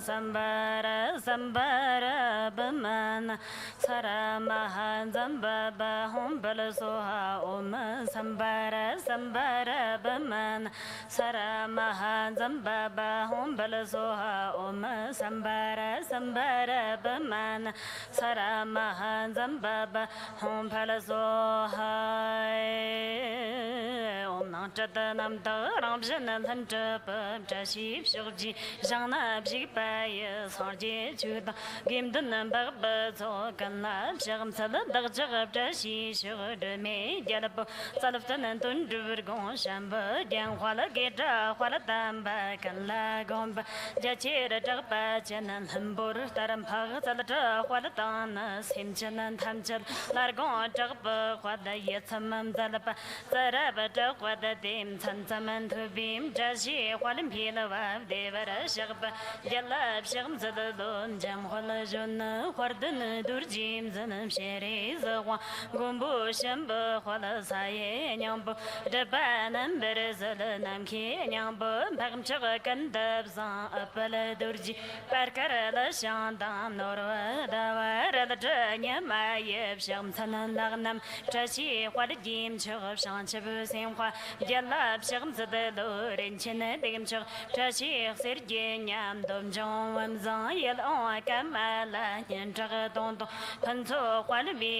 sambara sambara bamana saramaha zambaba humbala soha om sambara sambara bamana saramaha zambaba humbala soha om sambara sambara bamana saramaha zambaba humbala soha om chata nam ta ram jana tham cha pa cha shi shur ji jang na bji pa ye sar ji chu da gim dun nam ba ba zo kan na jam sa da da ja cha shi shur de me ja la pa sa la tan tun du gon sham ba dian hua la ge da hua la tam ba kan la gon ba ja che da cha pa chen nan hum bo ta ram pha sa la cha hua la ta na sim chen nan tham cha la gon cha pa hua da ye tham mam da la pa sa ra ba cha hua da dim chan chaman thu bim ja shi hua lim pi la wa de va ra shag ba ja la shag za da don jam hua la jon na hua den dur jim zan she re za hua gom bo sham ba hua la sa ye nyam bo da ba nam ber za la nam ki nyam bo bam cha ga kan da za ap la dur ji par kar la shan dam nor wa da wa ra da cha nya ma ye sham chan la nam cha shi hua de jim cha shan cha bu sen hua ja la sham za da lo ren chen de gam cha cha shi ser je nyam dom jong wam za ye la ka ma la nyen cha ga dong dong pan cho hua le bi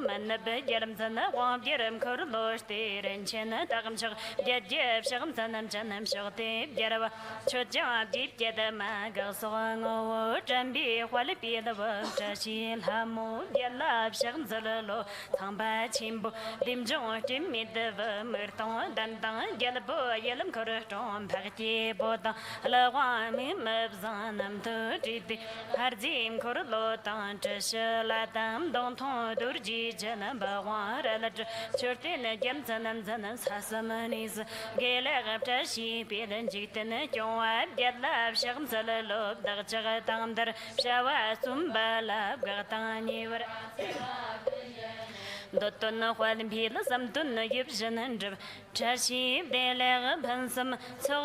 man na be ja lam za na wa bi ram ko lo ste ren chen da gam cha ja je sham za nam cha nam sha te ja ra wa cho ja ji ja da ma ga so ngo chan bi hua le bi da wa cha shi la mo ja la sham za la lo thang ba chim bo dim jong tim mi da va mer tong dan dan ja la bo ye lam ko ra tong ba ti bo da la wa mi me zan nam to ti ti har jim ko lo tan cha sha la dam dong thong dur ji jan ba wa ra la chur te na jam zanam zanam sa sam ni z ge la ga ta shi pi den ji te na jong wa ja la sham za la lo da cha ga tam dar sha wa sum ba la ga ta ni war Dotton hua lim pi la sam tun na yip jen an zhe cha shi de le ga pan sam so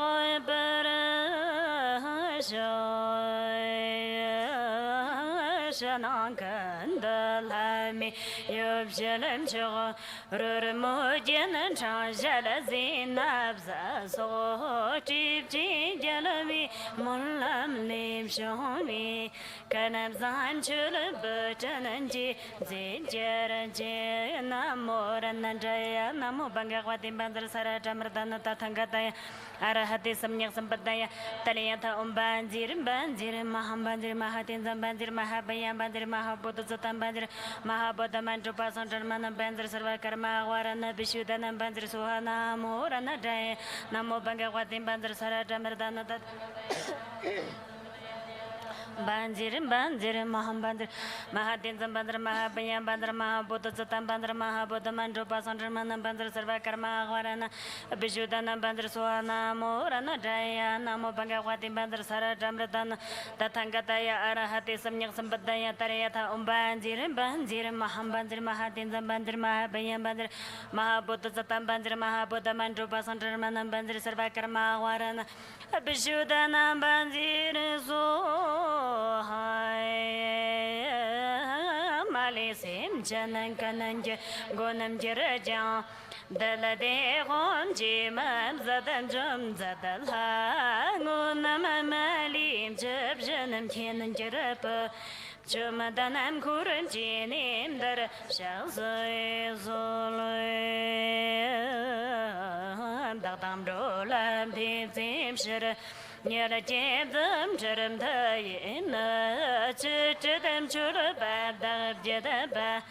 ba ra sha sha na kan da la mi yip jen an che ga ru mo jen an cha ja la zin na za so chi chi ja la mi mon lam lim sho mi kan am zan chu le ba chen an ji zin je ran je Namo Ranjaya Namo Bangawati Bandar Sarata Mardana Tathangataya Arahati Samyak Sampadaya Taliyata Banjir Banjir Mahambanjir Mahatin Zambanjir Mahabaya Banjir Mahabodha Zatan Banjir Mahabodha Manjupa Sanjarmana Banjir Sarvakarma Warana Bishudana Banjir Suhana Namo Ranjaya Namo Bangawati Bandar Sarata Mardana Banjir Banjir Mahambanjir Mahatin Zambandra Mahabaya Bandra Mahabodha Zatan Bandra Mahabodha Manjupa Sanjarmana Bandra Sarvakarma Warana Bishudana Bandra Suhana Morana Jaya Namo Bangawati Bandra Sarata Mradana Tathangataya Arahati Samyak Sampadaya Tarayata Banjir Banjir Mahambanjir Mahatin Zambandra Mahabaya Bandra Mahabodha Zatan Bandra Mahabodha Manjupa Sanjarmana Bandra Sarvakarma Warana Bishudana Banjir So Mali sim janan kananje gonam jiraja dala de gon jimam zadan jum zadalha gonam malim jab janam tienan jirapa jumadanam kuran jinim dar shazay zolay dagdam dolam tim shir Nyala jedam jaram thayena chidam chura badar jedaba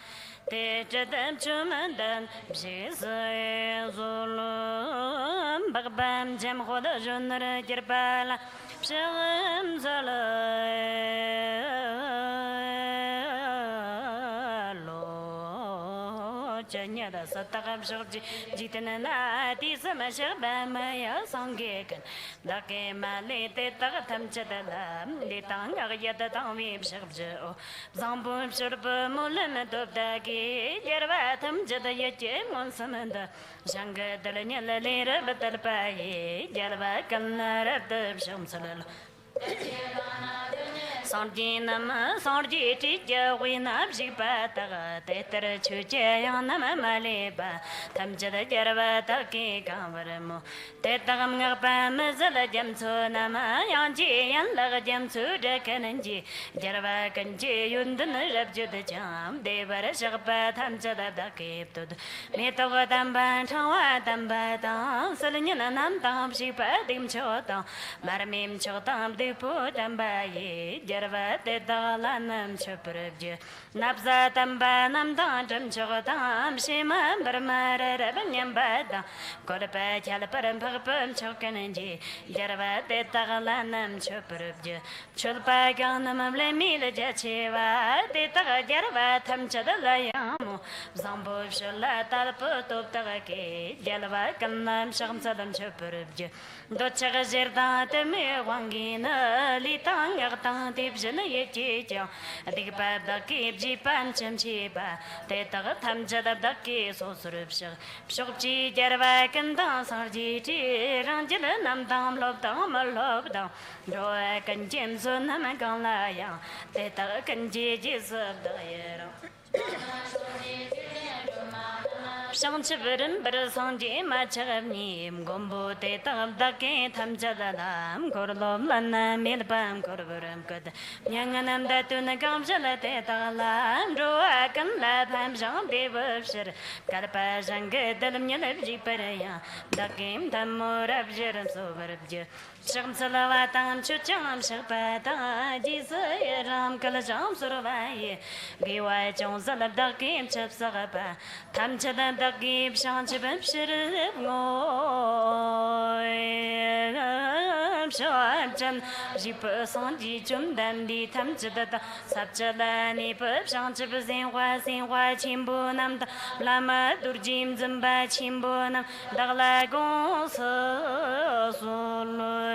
te jadam chumandan bjizay zulum bagbam jam khoda junra jirbala bsham zalay Janyada Satakam Shorji Jitana Tisama Shabama Sangekan Dake Malete Takatam Chadalam Litanga Yatami Shabjo Zambum Shurba Mulan of Dagi Yarvatam Jadayache Monsananda Shanga Dalanya Lera Batalpai Yarva Kalnar of the Shamsala Sardi Nama Sardi Wina Bata, Tetra Chuja Nama Maleba, Tamjada Jarava Taki Kavaramo, Tetam Gapa Mazala Jamsu Nama Yanji and Lagajam Suda Kananji, Jarava Kanji Yundan Rabju the Jam, they were a Shapa Tamjada Daki to Metavadamba Tawa Dambata, Salina Namtam Shipa Dim Chota, Maramim Chotam de Putambaye. Jarva de dalanam chapurabje Nabza tamba nam dantam chotam Shima Barmara Rabanyam Bada Kodapa Chalaparam Purpum Chokananji Jarva de dalanam chapurabje Chulpa Ganam Lemila Jachiva De Taga Jarva Tam Chadalayamo Zambo Shala Talput Taraki Jalva Kanam Shamsadam chapurabje Dochaga Zerda Teme Wangina Litang Yartan Tipsana Yecha, a big bad ducky, Jipan Chimchiba, Teta Tamjada ducky, so surupsha, Shokchi, Jarvak and dance, RGT, Ranjana, Namdam, love down, Joak and Jimson, Namagalaya, Teta can jis of the air. Shanchiverin, but a sonji, Machavnim, Gombo, Teta, Daki, Tamjadalam, Korlom, Lana, Milpam, Korveram, Good, Yanganam, that to the Gamjala, Teta, Lam, Droakan, Lapam, Jean, Bevershire, Kalpas, and Get, the Yanaji Perea, Dakim, Tamur, Abjer, over Abjer. Shamsalavatam, Chucham, Shapata, Jisayram, Kalajam, Suravai, Giwa, Jones, of Dakim, Chapsarapa, Tamchadam, Dakim, Shanchibam, Shirab, Shabjan, Jiperson, Jijum, Dandy, Tamchada, Sapchalani, Perp, Shanchibazin, Wasin, Chimbunam, Lama, Durjim, Zamba, Chimbunam, Dalagon, Solo.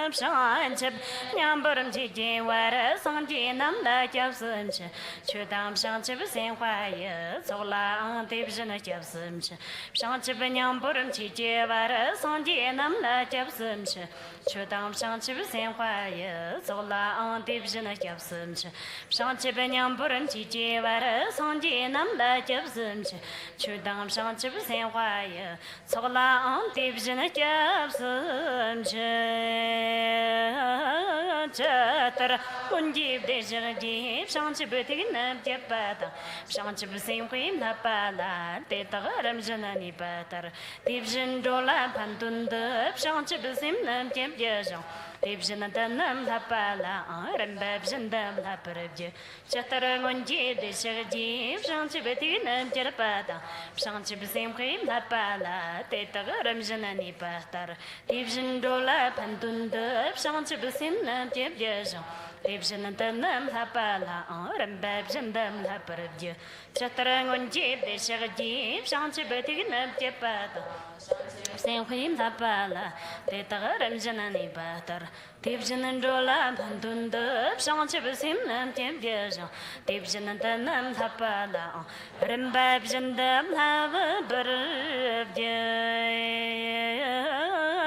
Shanchip, Yamburum Jiji, Wara, Sanji, Namda, Japsumch, Chudam Shanchip, Saint Wire, Sola, Division of Japsumch, Shanchip, Yamburum Jiji, Wara, Sanji, Namda, Japsumch, Chudam Shanchip, Saint Wire, Sola, Division of Japsumch, Shanchip, Yamburum Jiji, Wara, Sanji, Namda, Japsumch, Chudam Shanchip, Saint Wire, Sola, Division of Japsumch. Chatter, Unjib de Jardi, Shanchibutin, Japata, Shanchibusin, Napala, Tetaram Janani Pater, Division Dola Pantunda, Shanchibusim, Japjajan, Division Danam Lapala, Rembabs and Dam Laparabje, Chatter Unjib de Jardi, Shanchibutin, Japata, Shanchibusim, Napala, Tetaram Janani Pater, Division Dola Pantunda, Shanchibusim, Japjajan. Division and Danam Lapala, Rembabs and Dam Laparabje, Chatter Unjib de Jardi, Shanchibutin, Japata. Saint Queen Lapala, Tetaram Janani Pater, Division and Dola Pantunda, Shanchibusim, Japjajan, Division and Danam Lapala, Rembabs and Dam Laparabje.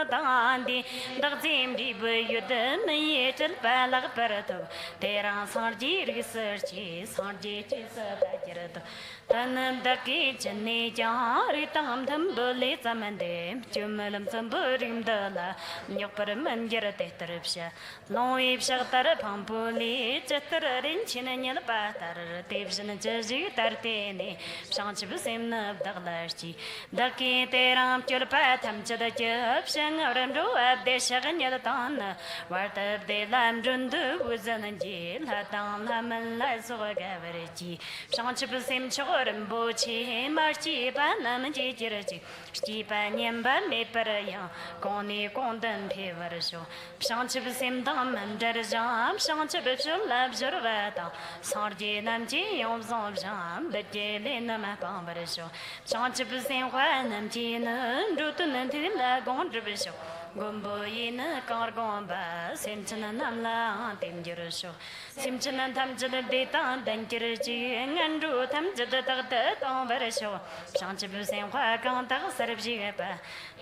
Dandi, Dazim, Yudam, Yetel Balag Parato, Teran Sardi research, Sardi is a Bajarat. Tanam the kitchen, Jaritam, Tambuli, Samande, Jumalam, Samburim Dala, Yoparam and Jeratetripsha, Loib Shatar, Pampuli, Chetarin, Chinan Patar, Division and Jersey, Tartini, Shanchibusim, Daglashi, Daki, Teram, Churpatam, Chedajab, Aramdo up the Shagan Yatan, what of the Lamdundu was an jail, Hatan Haman Lazo Gavaraji, Shanchibusim Choram Bochi, Marchi, Panam Jiraji, Stipan Yamba Meparaya, Koni Kondan Pivarsho, Shanchibusim Dam and Derjam, Shanchibusum Labzurvata, Sardi Namji, Yomzom Jam, the jail in the Mapambarisho, Shanchibusim Wanam Jina, Rutan and Tilla Gondribisho. gombo ina kar gomba senchana namla temjir sho simchana tamjada de ta dankir ji ngandu tamjada ta ta ta bar sho shanchi bu sen hwa kan ta sarb ji ba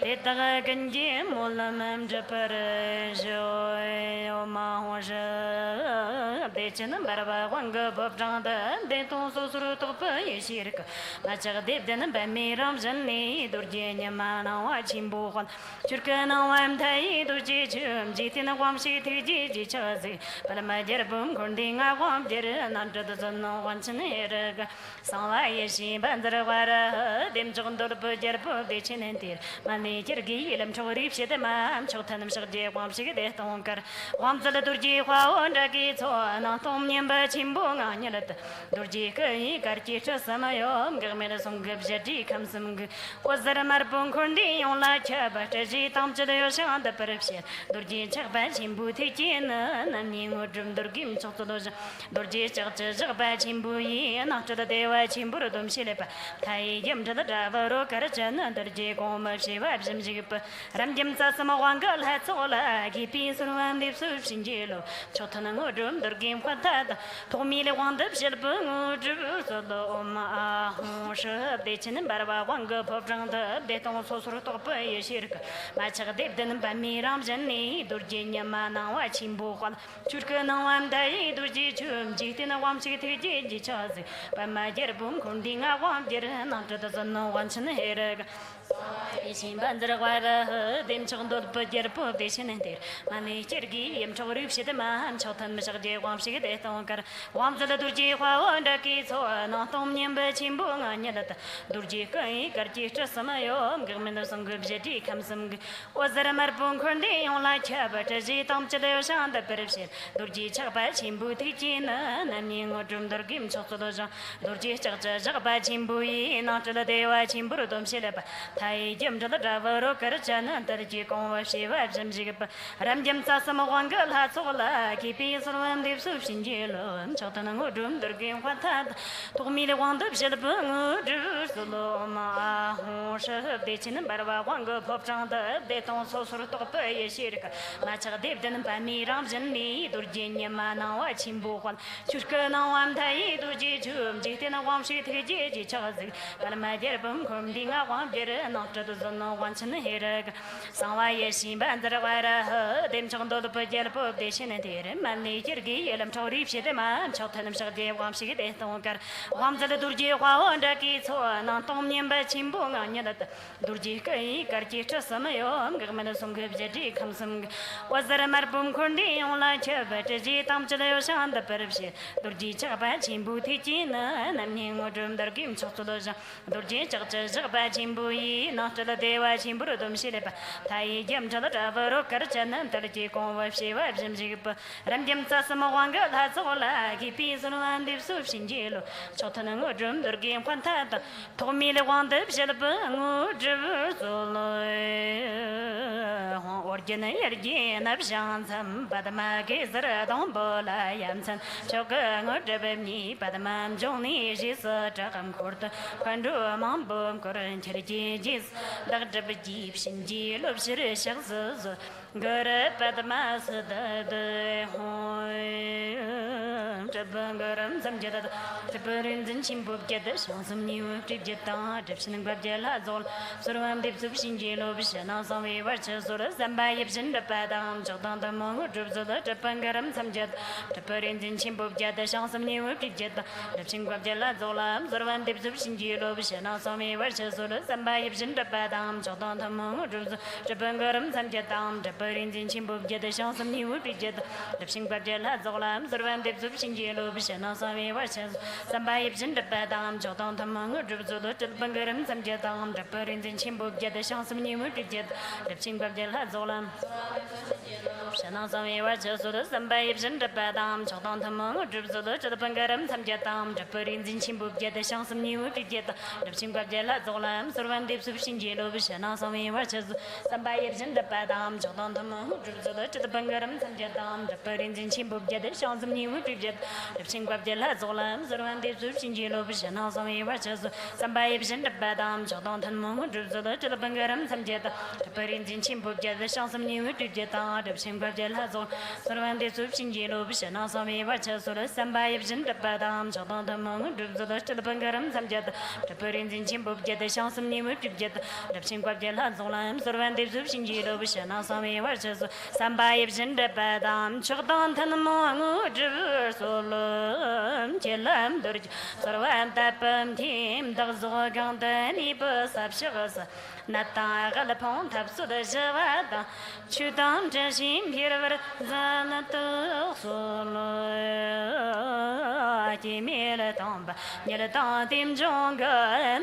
de ta ganji molam japar jo o ma ho je de chen barba wang bob jang da de ton so sur to pa ye shir ka ma cha de den ba mi ram jan ni dur je nya ma na wa chim bo khan chur ka na wa am thai dur ji chum ji tin wam shi thi ji ji cha zi pa ma jer bum kon ding a wam jer nan ta da no wan chen ne ra ga sa wa ye shi ban dar wa ra dem jong dor bu jer bu de chen en tir ma ni jer gi lam chor ri phe de ma am chok tan shig je wam shi de tong kar wam za dur ji hwa on da gi cho na tom nyam ba chim bo nga nya la dur ji ka yi kar chi cha sama yo ga me na song ga je ji kam sam ga o zar mar pon kon di yon la cha ba ta ji tam cha de yo sha da par phe dur ji chak ba chim bu thi chi na na ni ngo drum dur gim chok to do ja dur ji chak cha ja ba chim bu yi na cha da de wa chim bu dum shi le pa thai yem cha da ba ro kar cha na dur ji ko ma shi wa jim ji pa ram jim sa sama wang ga la cho la gi pi su wan de su shin ji lo cho ta na ngo drum dur gim kha ta da to mi le wang de shi bu ngo ju so do ma hu she de chen bar ba wang ga pop jang da de tong so so to pa ye shir ka ma cha de den ba mi ram jan ni dur ji nya ma na wa chim bo khan chur ka na wam dai dur ji chum ji te na wam chi te ji ji cha zi ba ma jer bum khun ding a wam jer na ta da no wan chen he ra ga Ishin bandra gwara dem chondor bajer po deshen der mani chergi yem chori shide man chotan mishag je wam shige de ton kar wam zala durji khwa onda ki so na tom nyem ba chim bo nga nyada durji kai kar chi cha samayo gmen sang gub je ti kam sam o zara mar pon khonde on la cha ba ta ji tom chade shan da per she durji cha ba chim bu ti chi na na ni ngo dum dar gim chok to ja durji cha cha ba chim bu yi na cha de wa chim bu dom she le ba thai jem da da va ro kar cha na tar ji kon wa she wa jam ji pa ram jem sa sam wang ga la so la ki pi so wan de su shin ji lo am cha ta na ngo dum dar gim kha ta to mi le wang de she le ba ngo du so lo ma ho she de chin bar wa wang ga pop chang da de ton so so to pa ye she ka ma cha de de ba mi ram jen ni dur ji nya ma na wa chim bo khan chur ka na wam thai dur ji chum ji te na wam shi the ji ji cha zi ba ma der bum khum ding a wam der na cha do no wan chen he ra sa wa ye shi ban dar wa ra dem chang do pa jer po de shin der man ni jer gi yelam chori phe de ma cha thanam sha de wam shi de ton kar wam za dur ji hwa on da ki cho na tom nyem ba chim bo nga nya da dur ji kai kar chi cha sam yo am ga man song ge je ji kham sam wa zar mar bum khondi on la che ba te ji tam cha yo shan da per phe dur ji cha ba chim bu thi chi na nam ni ngo dum dar kim cho to do ja dur ji cha cha ba chim bu yi na cha da de wa chim bu dum shi le ba thai jem cha da va ro kar cha na tar ji kon wa shi wa jim ji pa ram jem sa sam wang ga la so la ki pi so an de su shin ji lo cho ta na ngo dum dar kim khan ta da to mi le wang de shi le ba ngo ju so lo or je na yer ji na bjan sam ba da ma ge zar dong bo la yam chan cho ga ngo de be ni ba da man jong ni ji sa cha kam khor ta kan ru mam bom kor cher ji ji da de be ji shin ji lo shir shag z z gar pa da ma sa da de hoy cha bang garam sam je da cha perin zin chim bob je da shang sam ni wo tri je ta de shin ba je la zol sur wam de su shin ji lo bi sha na sam we war cha sur sam ba yeb shin da pa dam cha dang da mo ju zo da cha bang garam sam je cha perin zin chim bob je da shang sam ni wo tri je da de shin ba je la zol am sur wam de su shin ji lo bi sha na sam we war cha sur sam ba yeb shin da pa dam cha dang da mo ju zo cha bang garam sam je dam cha perin zin chim bob je da shang sam ni wo tri je da de shin ba je la zol am sur wam de su shin ji lo bi sha na sam we war cha sam ba yeb shin da pa dam cha dang da mo ju zo da cha bang garam sam je dam cha perin zin chim bob je da shang sam ni wo tri je da de shin ba je la zol am Shana Sami Wacha Suda Sambay Janda Padam Chotan Tamang Dribzuda Chadapangaram Samjatam Japarin Zimbub Jetta Shansam New Jetta Dipsingab Jella Zolam Survan Dip Subshinjelo Shana Sami Wacha Sambay Janda Padam Chotan Tamang Dribzuda Chadapangaram Samjatam Japarin Zimbub Jetta Shansam New Jet 这情关别来走了，自然的主心记录不是那上一玩车子，三百一不是这白当，交当他们知走了，这了本个人参加的，这白人进情不见的，想什么你会直接当，这情关别来走，自然的主心记录不是那上一玩车子了，三百一不是这白当，交当他们知走了，这了本个人参加的，这白人进情不见的，想什么你会直接的，这情关别来走了，自然的主心记录不是那上一玩车子，三百一不是这白当，交当他们知走了。جلم درج سروان تبم تيم دغزو غندني بسب شغس نتا غلبون تبسود جوادا چودام جشيم بيرور زانت سولو جميل تامب نيل تاديم جونغ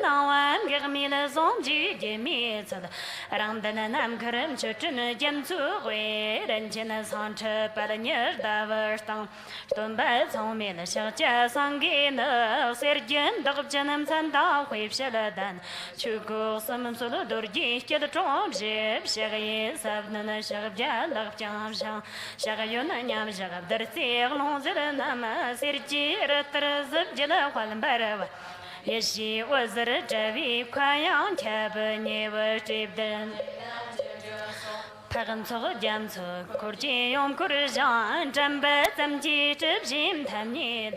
نوان غميل زونجي جميل صد راندن نام كرم چچن جمزو غوي رنجن سانچ بلنير داورستان تنبا صوميل شغجا سانگين سرجن دغب جنم سندا خويب شلدان چوكو سمم سولو درجي جد تروم جيب شغي سبنن شغب جال دغب جام شان شغيون نيام شغب درسي غلون زلنام سرجي رترزب جل خوالن بروا يشي وزر جوي كوايان تبني وشيبدن 파근 저 잠서 거지 용 거르장 잠배 잠지 집심 탐니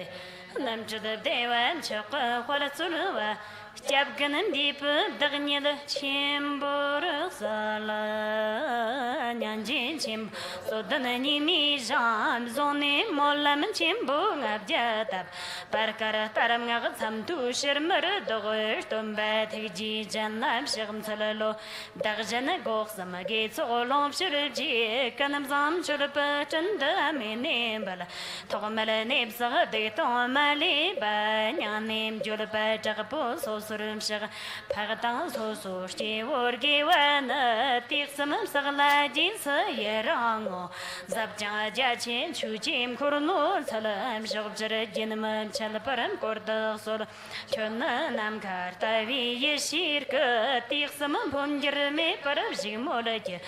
남주도 대원 저거 화라스르와 잡근은 디프 더그니드 침보르 살라 냥진 침 소드는 이미 잠 존이 몰라면 침보 압자답 바르카라 따람가 삼두 시르머르 도거 톰바 티지 잔남 시금살로 다그전에 고스마게 소롱 시르지 까남잠 시르빠 쩐다 미님발 토가멜 넵서 데토말리 바냐님 줄바 작보 소스름시가 파가당 소소시 월기와나 틱스름 사글라진서 예랑어 잡자자친 추짐 코르노 살람 셔브저레 진만 찰바람 거르덕솔 촌나 남카르타위 예시르크 틱스름 본지르메 파르지모르게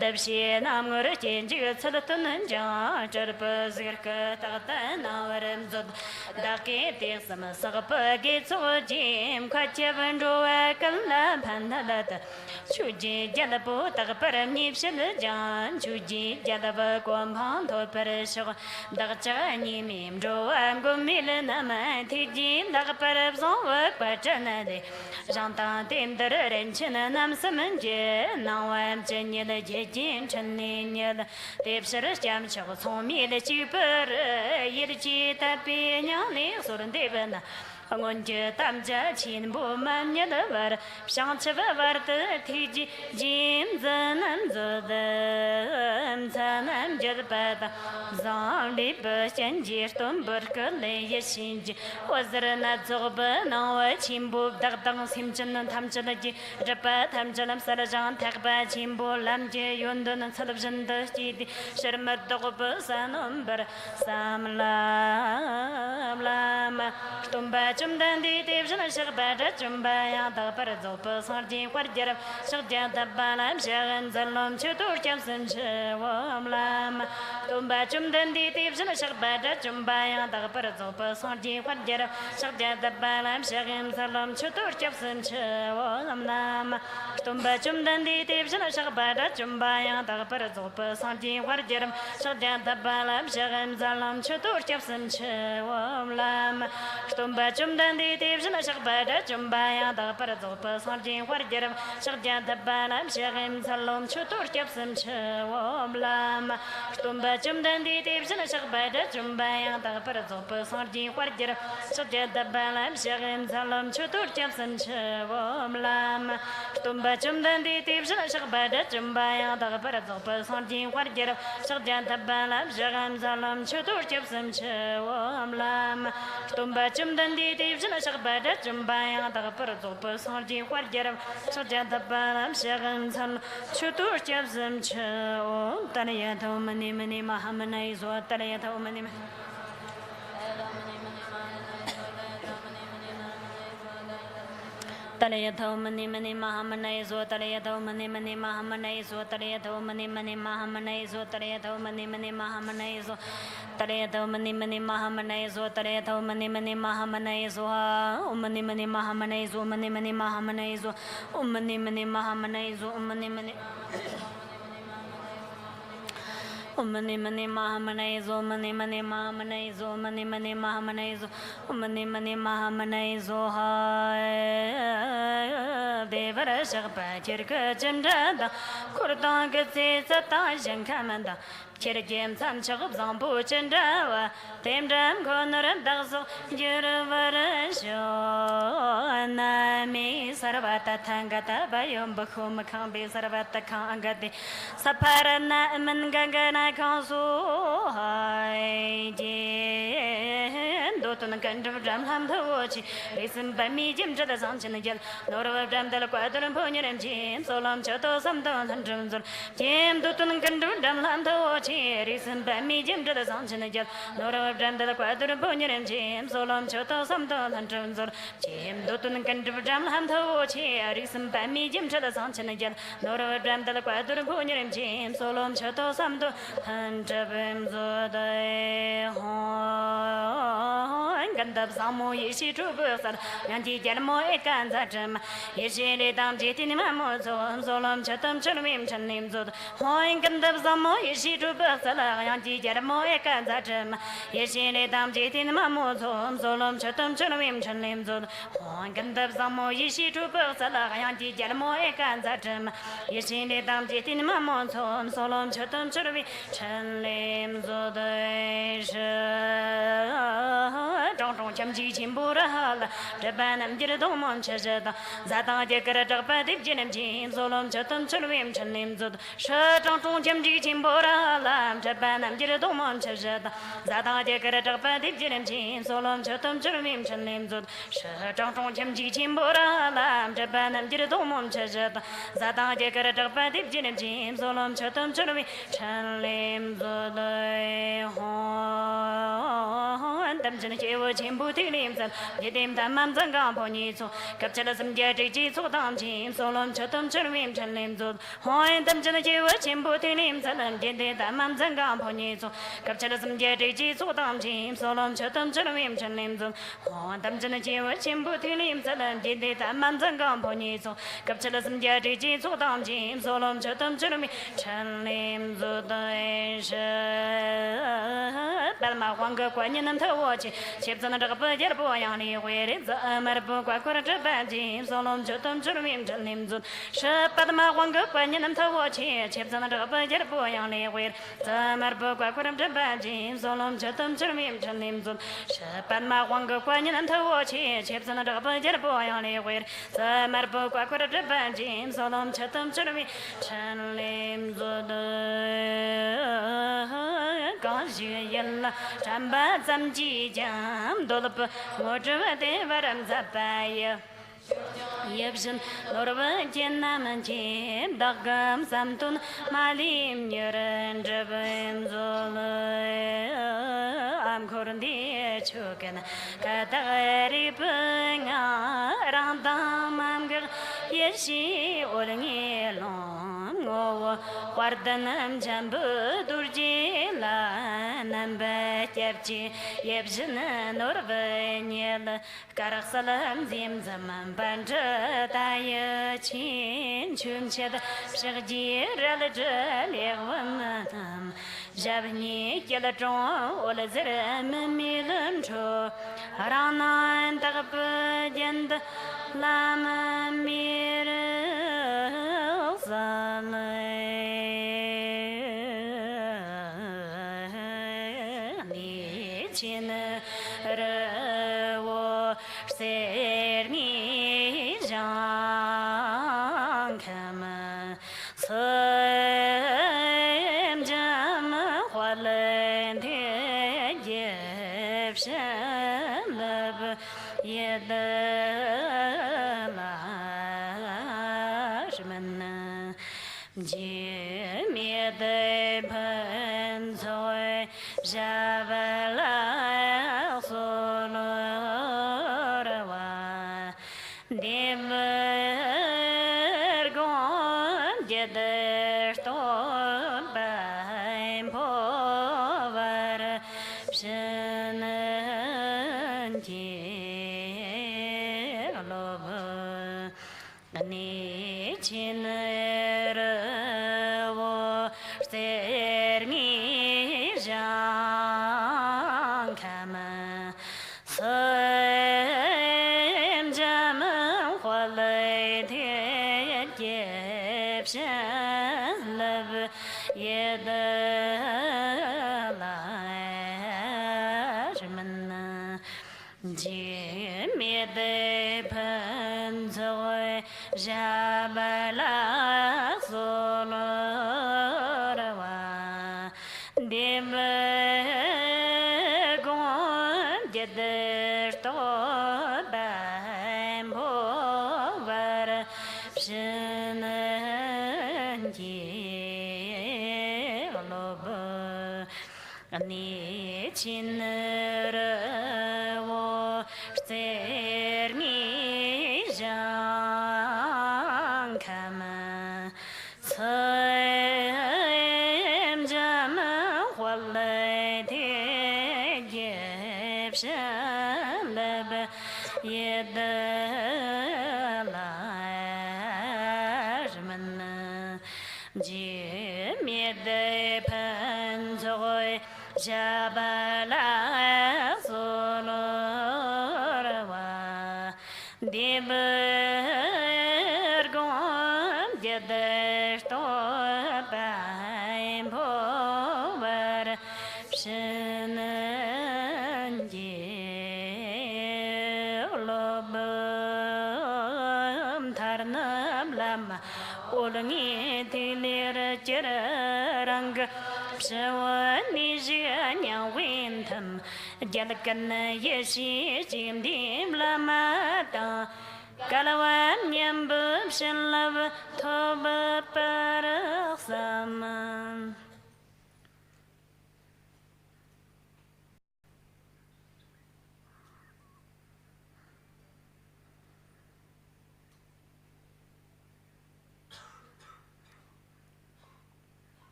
답시 남거르 젠지가 살았던 자 저르버즈르크 타가타 나와름 조 다케 틱스름 사가파게 조짐 과체번 조에 kalna pandalata chuji jalapo tagparam nipshil jan chuji jalaba kwamhang to parashog dagcha nimim joam gomil nama tiji dagparab zonwa kwachanade jantan tim daren china nam samanje nawam chanyel jejin channinyel tepshir jam chog somil chipar yirchi tapi nyali surun devana Angonje tamja chin bu manya da var shangcheva var de tiji jim zanam zodam zanam jalpada zali ba shanjir tum burkale yeshinji wazrana zoba nawa chimbu dagdang simchan tamchalaji rapa tamchalam sarajan takba chimbu lamje yondan salabjan da jidi sharmar dogba sanum bar samla lama tumba chumdan di tibshan shagbada chumbaya da parzo pasarji warjar shagja da balam shagan zalom chutur chamsam chawam lam tumba chumdan di tibshan shagbada chumbaya da parzo pasarji warjar shagja da balam shagan zalom chutur chamsam chawam lam tumba chumdan di tibshan shagbada chumbaya da parzo pasarji warjar shagja da balam shagan zalom chutur chamsam chawam lam tumba chumdan di tibshan shagbada chumbaya da parzo pasarji warjar shagja da balam shagan zalom chutur chamsam chawam lam tumba chumdan di tibshan shagbada chumbaya da parzo pasarji warjar shagja da balam shagan zalom chutur chamsam chawam lam tumba chumdan di tibshan shagbada chumbaya da parzo pasarji warjar shagja da balam shagan zalom chutur chamsam chawam lam tumba chumdan di tibshan shagbada chumbaya da parzo pasarji warjar shagja da balam shagan zalom chutur chamsam chawam taniyata mani mani mahamana izo taniyata mani Taliyato mani mani mahamanaizo, Taliyato mani mani mahamanaizo, Taliyato mani mani mahamanaizo, Taliyato mani mani mahamanaizo, Taliyato mani mani mahamanaizo, Taliyato mani mani mahamanaizo, mani mani mahamanaizo, mani mani mahamanaizo, mani mani mahamanaizo, mani mani mani mani mahamanaizo, mani mani mahamanaizo, mani mani mahamanaizo, mani mani mahamanaizo, devara shakpa chirka chimjada, kurdan gzi sata shankamanda, chirkim sam chakub zambu chindawa, temjam konoram dagzo, jirvara sho, nami sarvata tangata bayom bakum kambi sarvata kangati, saparana mangangana kansu hai jin dotun kandu jam ham thochi resim bami jim jada sanchen gel norwa jam dal kwadran ponyeram jim solam chato samdan hanjum zul jim dotun kandu jam ham thochi resim bami jim jada sanchen gel norwa jam dal kwadran ponyeram jim solam chato samdan hanjum zul jim dotun kandu jam ham thochi resim bami jim jada sanchen gel norwa jam dal kwadran ponyeram jim solam chato samdan hanjum zul dai hon gandab samo yishi chubusar yanti jarmo ekanza chama yishi le dam jitini mamo zon zolom chatam chulmim chanim zod hon gandab samo yishi chubusar yanti jarmo ekanza chama yishi le dam jitini mamo zon zolom chatam chulmim chanim zod hon gandab samo yishi chubusar yanti jarmo ekanza chama yishi le dam jitini mamo zon zolom chatam chulmim chanim zod trong trong chăm chỉ chim bồ ra hala, trái ban nam chỉ đông mòn chơi chơi ta, giá tăng chỉ cái trái ban tiếp chỉ nam chim, solom chơi tâm chơi luyện chơi niệm zut, sơ trong trong chăm chỉ chim bồ ra hala, trái ban nam chỉ đông mòn chơi chơi ta, giá tăng chỉ cái trái ban tiếp chỉ nam chim, solom chơi tâm chơi luyện chơi niệm zut, sơ trong trong chăm chỉ chim bồ ra hala, trái ban nam chỉ đông mòn chơi chơi ta, giá tăng chỉ cái trái ban tiếp chỉ nam chim, solom chơi tâm chơi luyện chơi niệm zut đời hon tâm chân chế vô chim bù thị niệm zut, chế đêm tam mam zang gang po ni zo, cặp chân sâm gia trị trị zo tam chim, solom chơi tâm chơi luyện chơi niệm zut, hon tâm chân chế vô chim bù thị niệm zut, chế đêm tam mam zang gang po ni zo, cặp chân sâm gia trị trị zo tam chim, solom chơi tâm chơi luyện chơi niệm zut, hon tâm chân chế vô chim bù thị niệm zut, chế đêm tam mam zang gang po ni zo, cặp chân sâm gia trị trị zo tam chim, solom chơi tâm chơi luyện chơi niệm zut đời bal ma hoàng cơ quan nhân thâu vô chi, chép chân đặc biệt giờ bộ yang li huệ rít giờ mà bộ qua qua trở về chi, solom chơi tâm chơi luyện chơi niệm zut, sơ bal ma hoàng cơ quan nhân thâu vô chi, chép chân đặc biệt giờ bộ yang li huệ giờ mà bộ qua qua trở về chi, solom chơi tâm chơi luyện chơi niệm zut, sơ bal ma hoàng cơ quan nhân thâu vô chi, chép chân đặc biệt giờ bộ yang li huệ giờ mà bộ qua qua trở về chi, solom chơi tâm chơi luyện chơi niệm zut có duyên yên là trăm ba trăm chi chăm đô lập một trăm thế và trăm giáp bài yebshin norban chen nam chem dagam samtun malim nyeran jabem zol am korndi chuken katari panga randam am ger yeshi olngi lom ngo wardanam jambu durji la nambe tepchi yebshin norban yel karaksalam zim zaman banja daya chin chum ched shagji ral jale wanam jabni kela tron ol zeram milam cho ranan tagp jend lam mir ni chin rewo ser mi Sam jam khwalen the yeb shalab yedama shmana jemede ban soy javala solorwa dev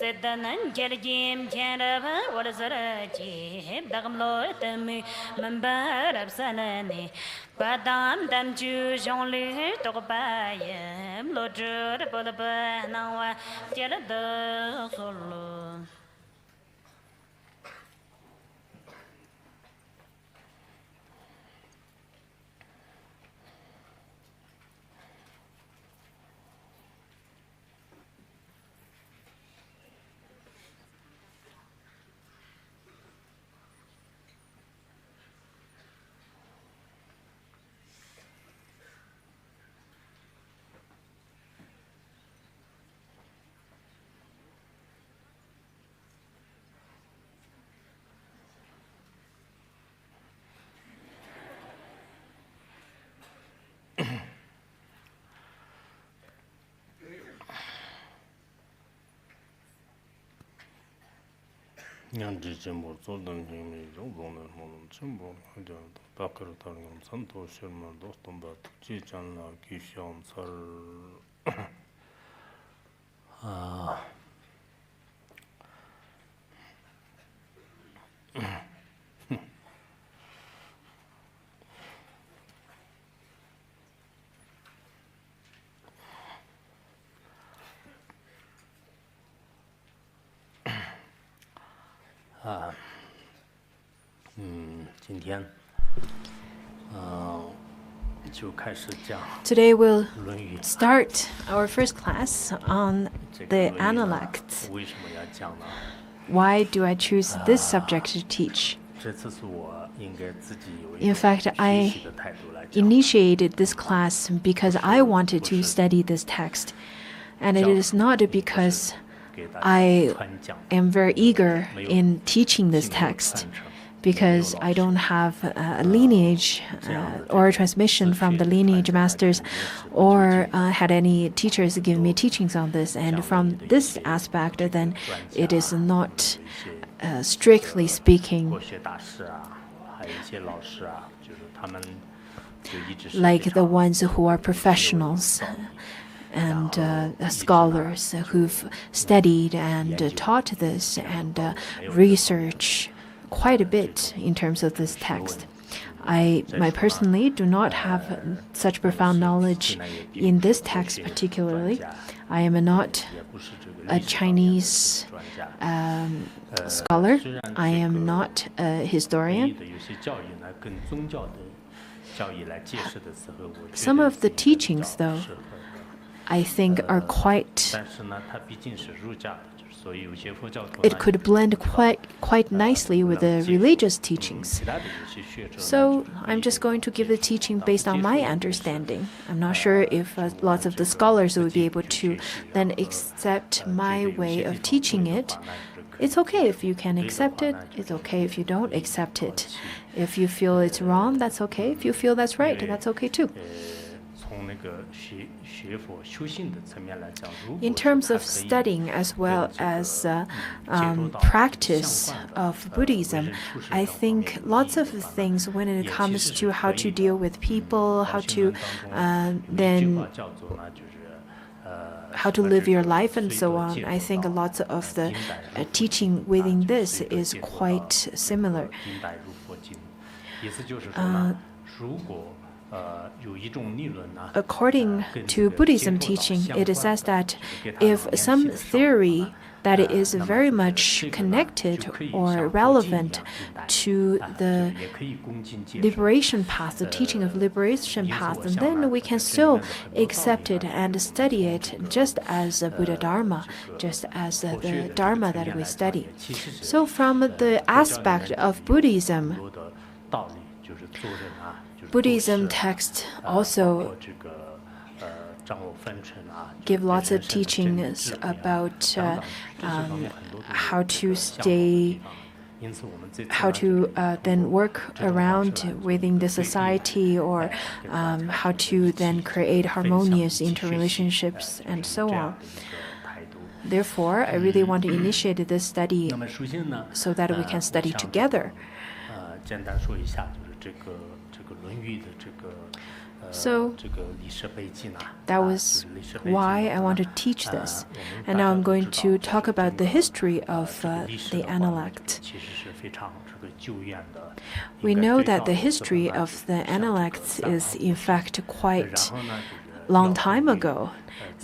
Sedanan Jerjim Keraba, what is a Daglo, the member of Sanani. Badam dam ju Jean Lu Tobayam, Lodru, the Bolaba, now Jerada Solo. Nyanji Jimbo, Zoldan Jimmy, Jobon, and Jimbo, Dakar Tarian, Santo Sherman, Dostomba, Chichan, Kishan, Sar. Today we'll start our first class on the Analects. Why do I choose this subject to teach? In fact, I initiated this class because I wanted to study this text. And it is not because I am very eager in teaching this text, because I don't have a lineage or a transmission from the lineage masters, or had any teachers give me teachings on this. And from this aspect, then it is not, strictly speaking, like the ones who are professionals and scholars who've studied and taught this and research quite a bit in terms of this text. I personally do not have such profound knowledge in this text particularly. I am not a Chinese scholar. I am not a historian. Some of the teachings, though, I think are quite, it could blend quite nicely with the religious teachings. So I'm just going to give the teaching based on my understanding. I'm not sure if lots of the scholars will be able to then accept my way of teaching it. It's okay if you can accept it. It's okay if you don't accept it. If you feel it's wrong, that's okay. If you feel that's right, that's okay too. In terms of studying as well as practice of Buddhism, I think lots of things when it comes to how to deal with people, how to how to live your life and so on, I think lots of the teaching within this is quite similar. According to Buddhism teaching, it is said that if some theory that is very much connected or relevant to the liberation path, the teaching of liberation path, then we can still accept it and study it just as a Buddha Dharma, just as the Dharma that we study. So from the aspect of Buddhism text also give lots of teachings about how to stay, how to then work around within the society, or how to then create harmonious interrelationships and so on. Therefore, I really want to initiate this study so that we can study So that was why I want to teach this. And now I'm going to talk about the history of the Analect. We know that the history of the Analects is in fact quite long time ago.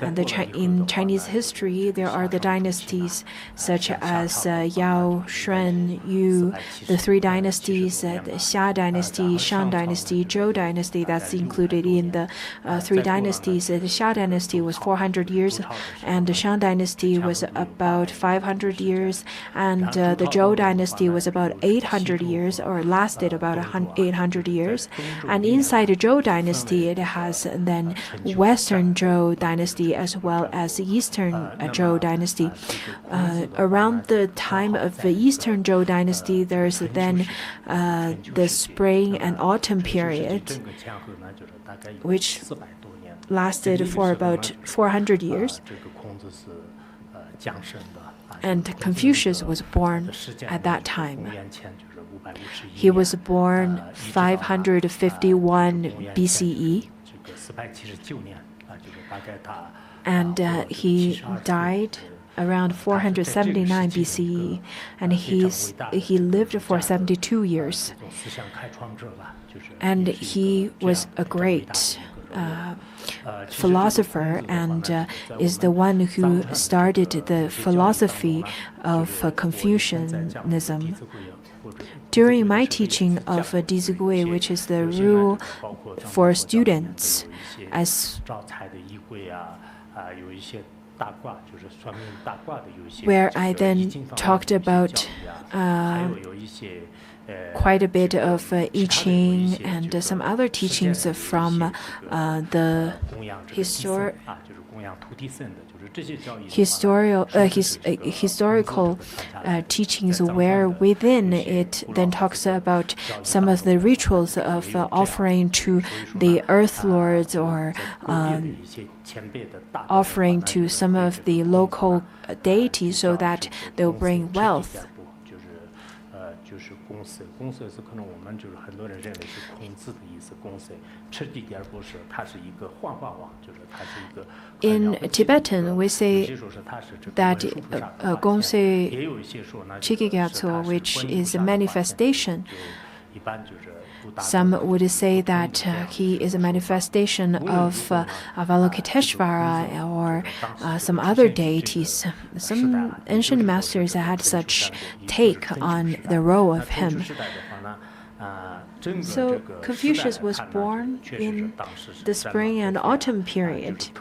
And in Chinese history, there are the dynasties such as Yao, Shun, Yu, the three dynasties, the Xia dynasty, Shang dynasty, Zhou dynasty, that's included in the three dynasties. The Xia dynasty was 400 years, and the Shang dynasty was about 500 years, and the Zhou dynasty was about 800 years, or lasted about 800 years. And inside the Zhou dynasty, it has then Western Zhou dynasty as well as the Eastern Zhou dynasty. Around the time of the Eastern Zhou dynasty, there's then the spring and autumn period, which lasted for about 400 years. And Confucius was born at that time. He was born 551 BCE. And he died around 479 BCE, and he lived for 72 years. And he was a great philosopher and is the one who started the philosophy of Confucianism. During my teaching of Dizigui, which is the rule for students, where I then talked about quite a bit of I Ching and some other teachings from the historical teachings, where within it then talks about some of the rituals of offering to the earth lords, or offering to some of the local deities so that they'll bring wealth. In Tibetan, we say that Gongse Chikigyatso, which is a manifestation. Some would say that he is a manifestation of Avalokiteshvara or some other deities. Some ancient masters had such take on the role of him. So Confucius was born in the spring and autumn period.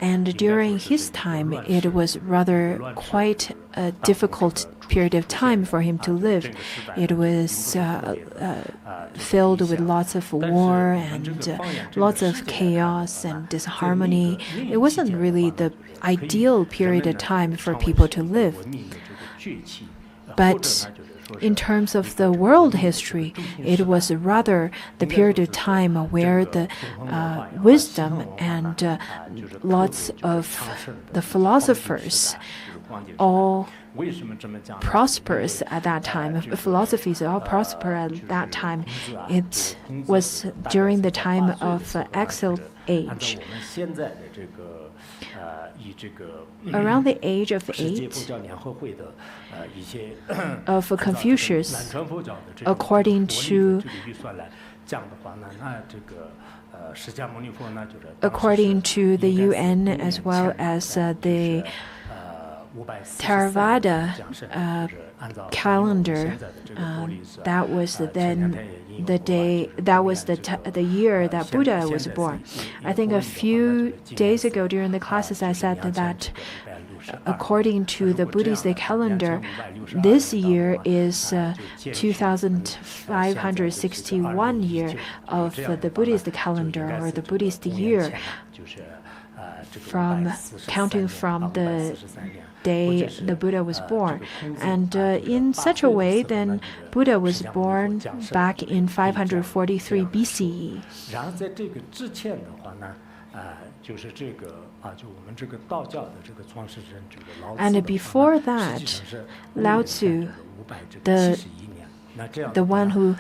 And during his time, it was rather quite a difficult period of time for him to live. It was filled with lots of war and lots of chaos and disharmony. It wasn't really the ideal period of time for people to live. But in terms of the world history, it was rather the period of time where the wisdom and lots of the philosophers all prosperous at that time. Philosophies all prosper at that time. It was during the time of Exile Age. Around the age of 8 of Confucius, according to the UN as well as the Theravada calendar, that was then the day, that was the year that Buddha was born. I think a few days ago during the classes I said that according to the Buddhist calendar, this year is 2561 year of the Buddhist calendar, or the Buddhist year, from counting from the day the Buddha was born. And in such a way, then Buddha was born back in 543 BCE. And before that, Lao Tzu, the the one who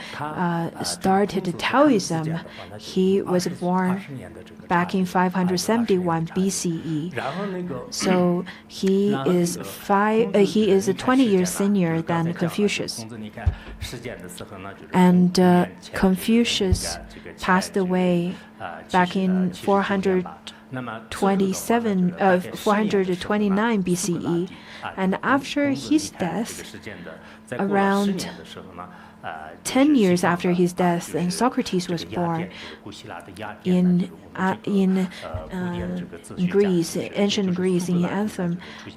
started Taoism, he was born back in 571 BCE. So he is 20 years senior than Confucius. And Confucius passed away back in 429 BCE. And after his death, around 10 years after his death, and Socrates was born in Greece, ancient Greece, in Athens.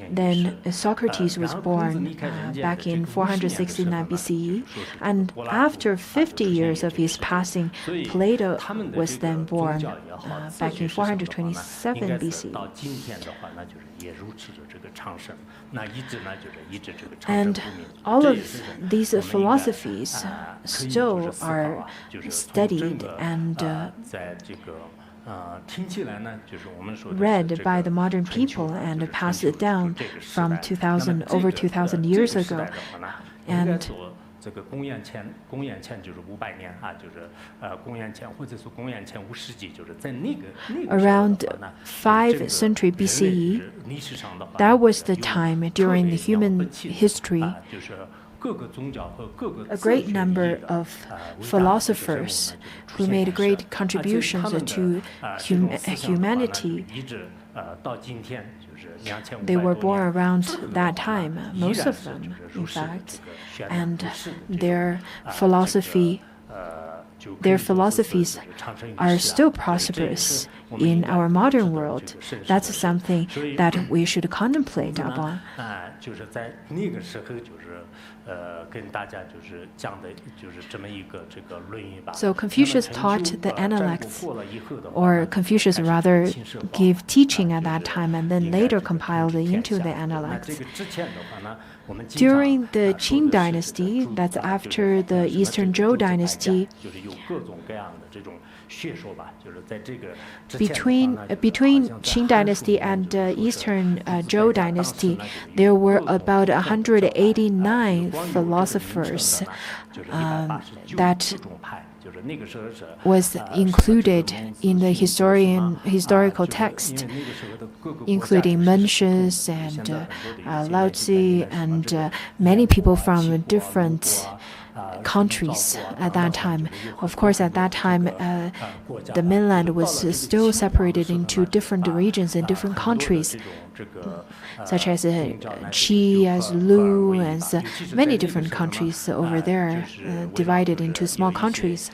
Then Socrates was born back in 469 BCE, and after 50 years of his passing, Plato was then born back in 427 BCE. And all of these philosophies still are studied and read by the modern people and passed down from over 2,000 years ago. And around 5th century BCE, that was the time during the human history a great number of philosophers who made great contributions to humanity. They were born around that time, most of them, in fact, and their philosophies are still prosperous in our modern world. That's something that we should contemplate upon. So Confucius taught the Analects, or Confucius rather gave teaching at that time and then later compiled it into the Analects. During the Qing dynasty, that's after the Eastern Zhou dynasty, between Qing dynasty and Eastern Zhou dynasty, there were about 189 philosophers that was included in the historical text, including Mencius and Lao Tzu and many people from different countries at that time. Of course, at that time, the mainland was still separated into different regions and different countries, such as Qi, as Lu, as many different countries over there, divided into small countries.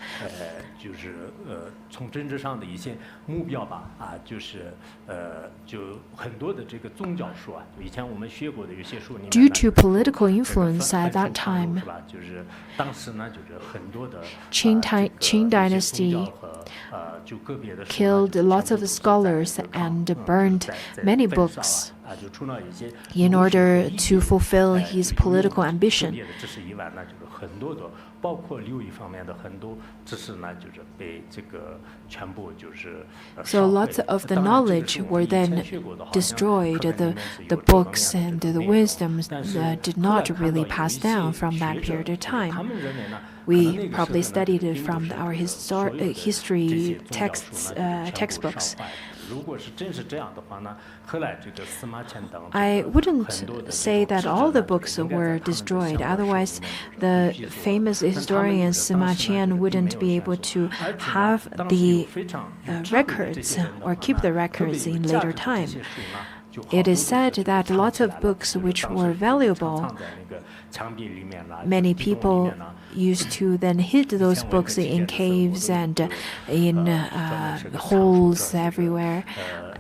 Due to political influence at that time, Qing dynasty killed lots of scholars and burned many books in order to fulfill his political ambition. So lots of the knowledge were then destroyed. The books and the wisdoms did not really pass down from that period of time. We probably studied it from our history textbooks. I wouldn't say that all the books were destroyed. Otherwise, the famous historian Sima Qian wouldn't be able to have the records or keep the records in later time. It is said that lots of books which were valuable, many people used to then hid those books in caves and in holes everywhere.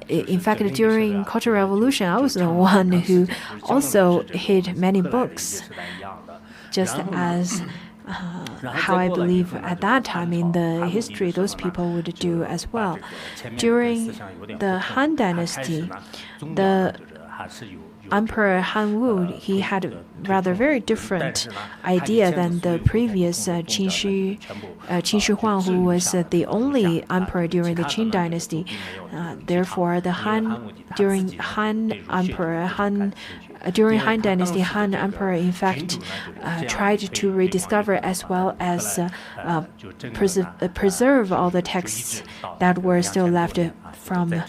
In fact, during Cultural Revolution, I was the one who also hid many books, just as how I believe at that time in the history those people would do as well. During the Han Dynasty, the Emperor Han Wu, he had a rather very different idea than the previous Qin Shi Huang, who was the only emperor during the Qing dynasty. Therefore, during Han Emperor, Han during Han Dynasty, Han Emperor in fact tried to rediscover as well as preserve all the texts that were still left from the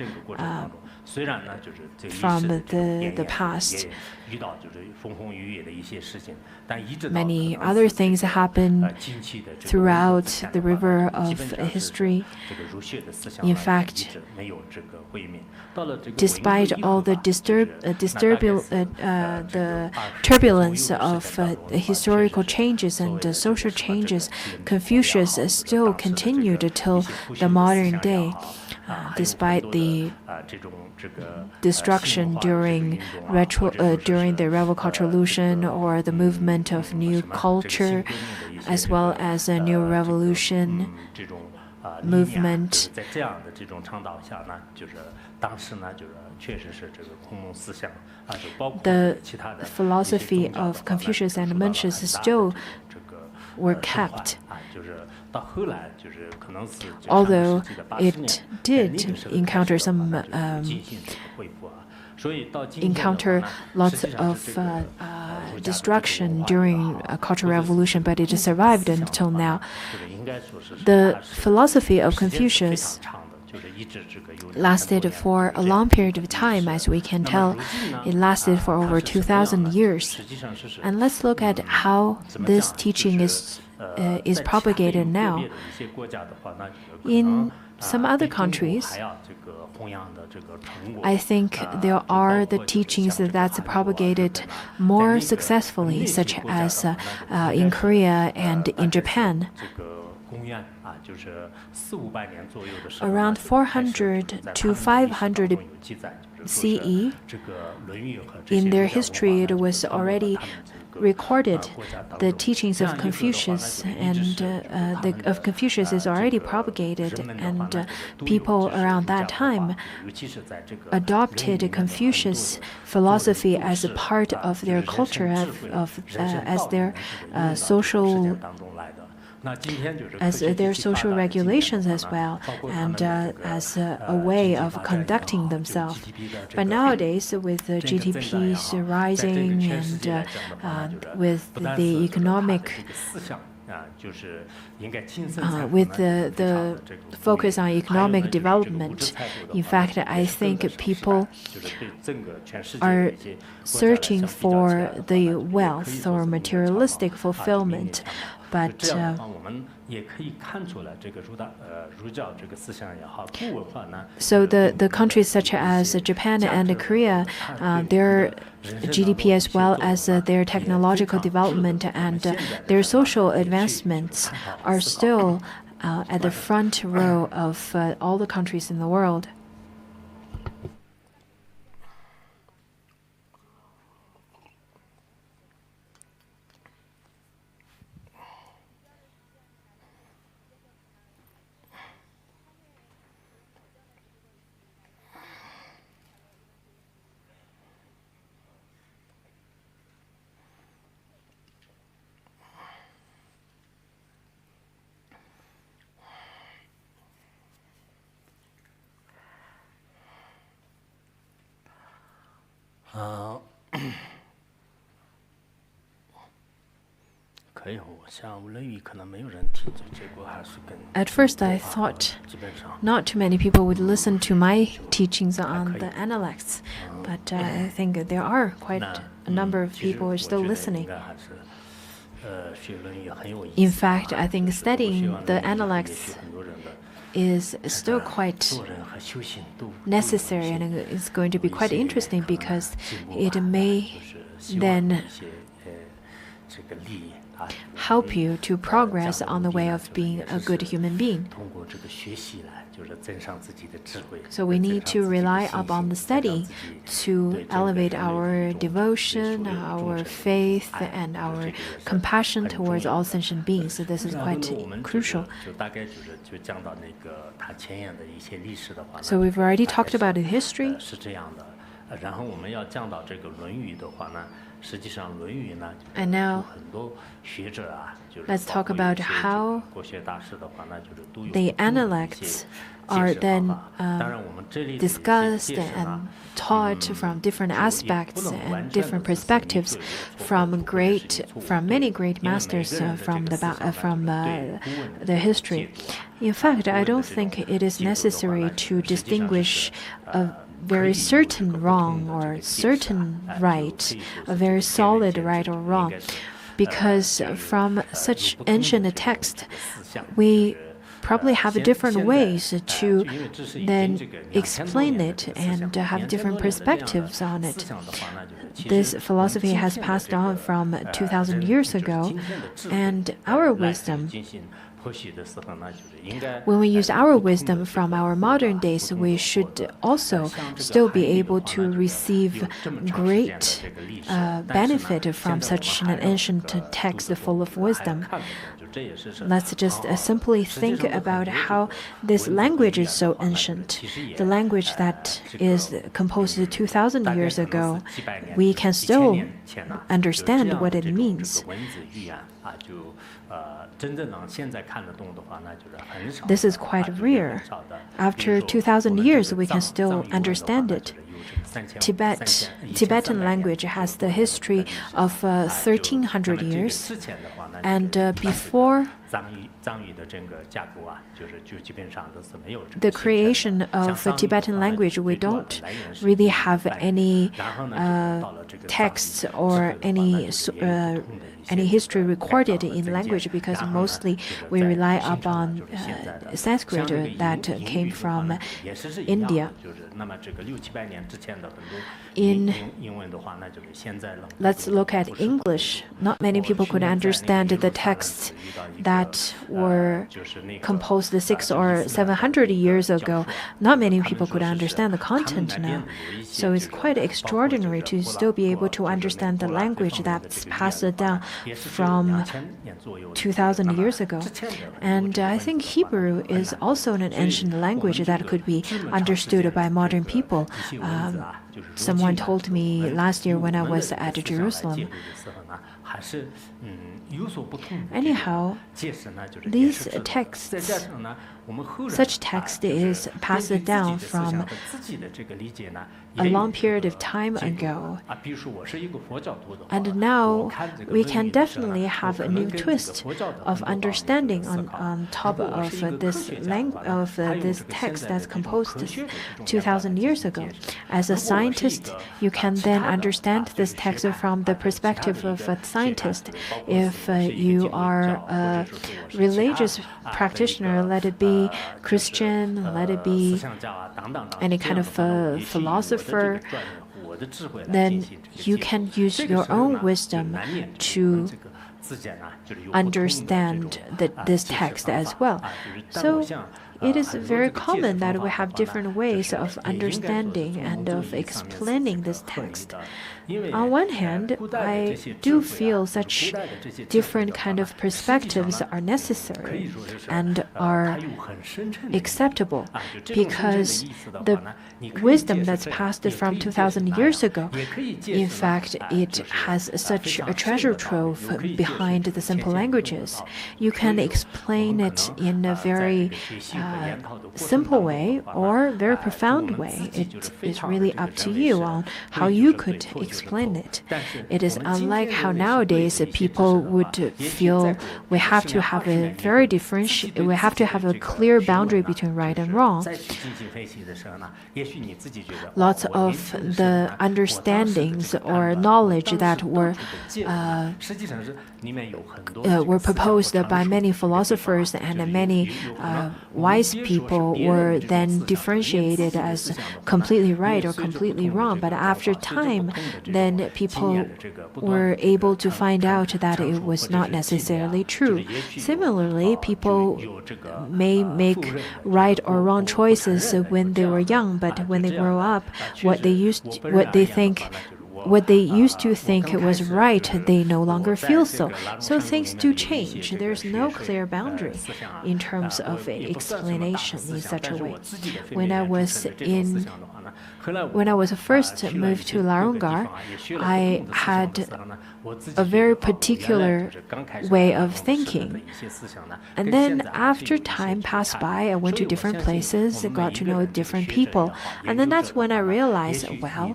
past. Many other things happen throughout the river of history. In fact, despite all the turbulence of historical changes and social changes, Confucius still continued till the modern day, despite the destruction during the Cultural Revolution or the movement of new culture, as well as a new revolution movement. The philosophy of Confucius and Mencius still were kept, although it did encounter lots of destruction during a Cultural Revolution, but it survived until now. The philosophy of Confucius lasted for a long period of time, as we can tell. It lasted for over 2,000 years. And let's look at how this teaching is propagated now. In some other countries, I think there are the teachings that's propagated more successfully, such as in Korea and in Japan. Around 400 to 500 CE, in their history, it was already recorded. The teachings of Confucius of Confucius is already propagated, and people around that time adopted Confucius philosophy as a part of their culture, as their social regulations as well, and as a way of conducting themselves. But nowadays, with the GDP's rising and with the economic with the focus on economic development, in fact, I think people are searching for the wealth or materialistic fulfillment. But so the countries such as Japan and Korea, their GDP as well as their technological development and their social advancements are still at the front row of all the countries in the world. At first, I thought not too many people would listen to my teachings on the Analects, but I think there are quite a number of people who are still listening. In fact, I think studying the Analects is still quite necessary, and it's going to be quite interesting because it may then help you to progress on the way of being a good human being. So we need to rely upon the study to elevate our devotion, our faith, and our compassion towards all sentient beings. So this is quite crucial. So we've already talked about the history. 然后我们要讲到这个《论语》的话呢，实际上《论语》呢， And now 有很多学者啊，就是 let's talk 包括有 about 些 how 国学大师的话呢，就是都有 the 不同的一些 analects are 解释 then 方法。当然我们这里的一些 discussed 解释呢 and taught from different aspects and different perspectives from many great masters from the history. In fact, I don't think it is necessary to distinguish a very certain wrong or certain right, a very solid right or wrong, because from such ancient text, we probably have different ways to then explain it and have different perspectives on it. This philosophy has passed on from 2,000 years ago, and our wisdom, when we use our wisdom from our modern days, we should also still be able to receive great benefit from such an ancient text full of wisdom. Let's just simply think about how this language is so ancient. The language that is composed 2,000 years ago, we can still understand what it means. This is quite rare. After 2,000 years, we can still understand it. Tibetan language has the history of 1,300 years, and before the creation of Tibetan language, we don't really have any texts or any history recorded in language, because mostly we rely upon Sanskrit that came from India. Let's look at English. Not many people could understand the texts that were composed 600 or 700 years ago. Not many people could understand the content now. So it's quite extraordinary to still be able to understand the language that's passed down from 2,000 years ago. And I think Hebrew is also an ancient language that could be understood by modern people. Someone told me last year when I was at Jerusalem. Anyhow, these texts, such text is passed down from a long period of time ago. And now we can definitely have a new twist of understanding on top of this text that's composed 2,000 years ago. As a scientist, you can then understand this text from the perspective of a scientist. If you are a religious practitioner, let it be Christian, let it be any kind of philosopher, then you can use your own wisdom to understand this text as well. So it is very common that we have different ways of understanding and of explaining this text. On one hand, I do feel such different kind of perspectives are necessary and are acceptable, because the wisdom that's passed from 2,000 years ago, in fact, it has such a treasure trove behind the simple languages. You can explain it in a very simple way or very profound way. It is really up to you on how you could explain it. It is unlike how nowadays people would feel we have to have a very we have to have a clear boundary between right and wrong. Lots of the understandings or knowledge that were proposed by many philosophers and many wise people were then differentiated as completely right or completely wrong. But after time, then people were able to find out that it was not necessarily true. Similarly, people may make right or wrong choices when they were young, but when they grow up, what they think what they used to think was right, they no longer feel so. So things do change. There's no clear boundary in terms of explanation in such a way. When I was first moved to Larungar, I had a very particular way of thinking. And then after time passed by, I went to different places, got to know different people. And then that's when I realized, well,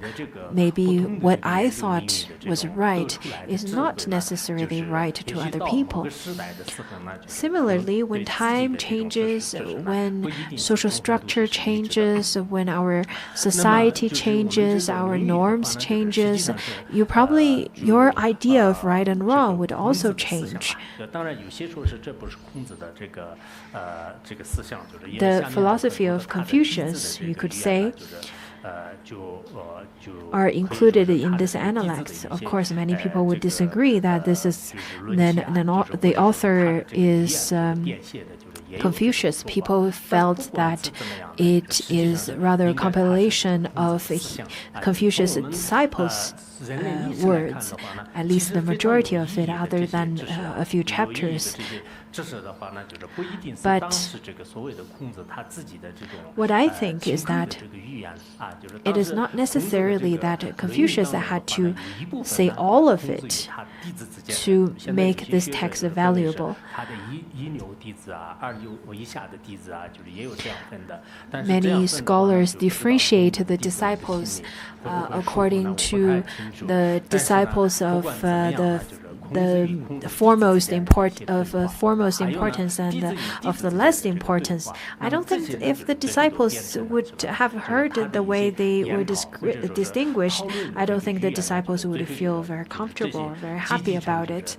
maybe what I thought was right is not necessarily right to other people. Similarly, when time changes, when social structure changes, when our society changes, our norms changes, your idea of right and wrong would also change. The philosophy of Confucius, you could say, are included in this analect. Of course, many people would disagree that this is the author is Confucius. People felt that it is rather a compilation of Confucius' disciples' words, at least the majority of it, other than a few chapters. But what I think is that it is not necessarily that Confucius had to say all of it to make this text valuable. Many scholars differentiate the disciples according to the disciples of the foremost importance and of the less importance. I don't think if the disciples would have heard the way they were distinguished, I don't think the disciples would feel very comfortable or very happy about it.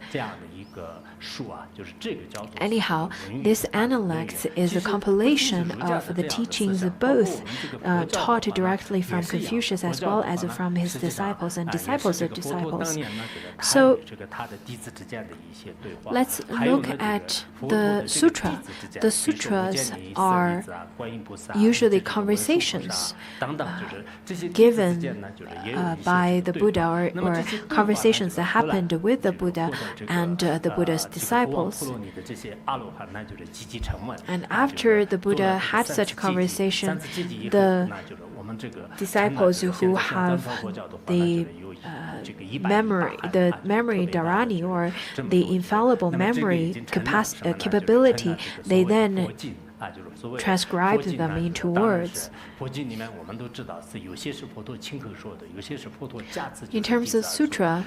Anyhow, this analect is a compilation of the teachings both taught directly from Confucius as well as from his disciples and disciples of disciples. So let's look at the sutra. The sutras are usually conversations given by the Buddha or conversations that happened with the Buddha and the Buddha's disciples. And after the Buddha had such conversation, the disciples who have the memory dharani, or the infallible memory capability, they then transcribed them into words. In terms of sutra,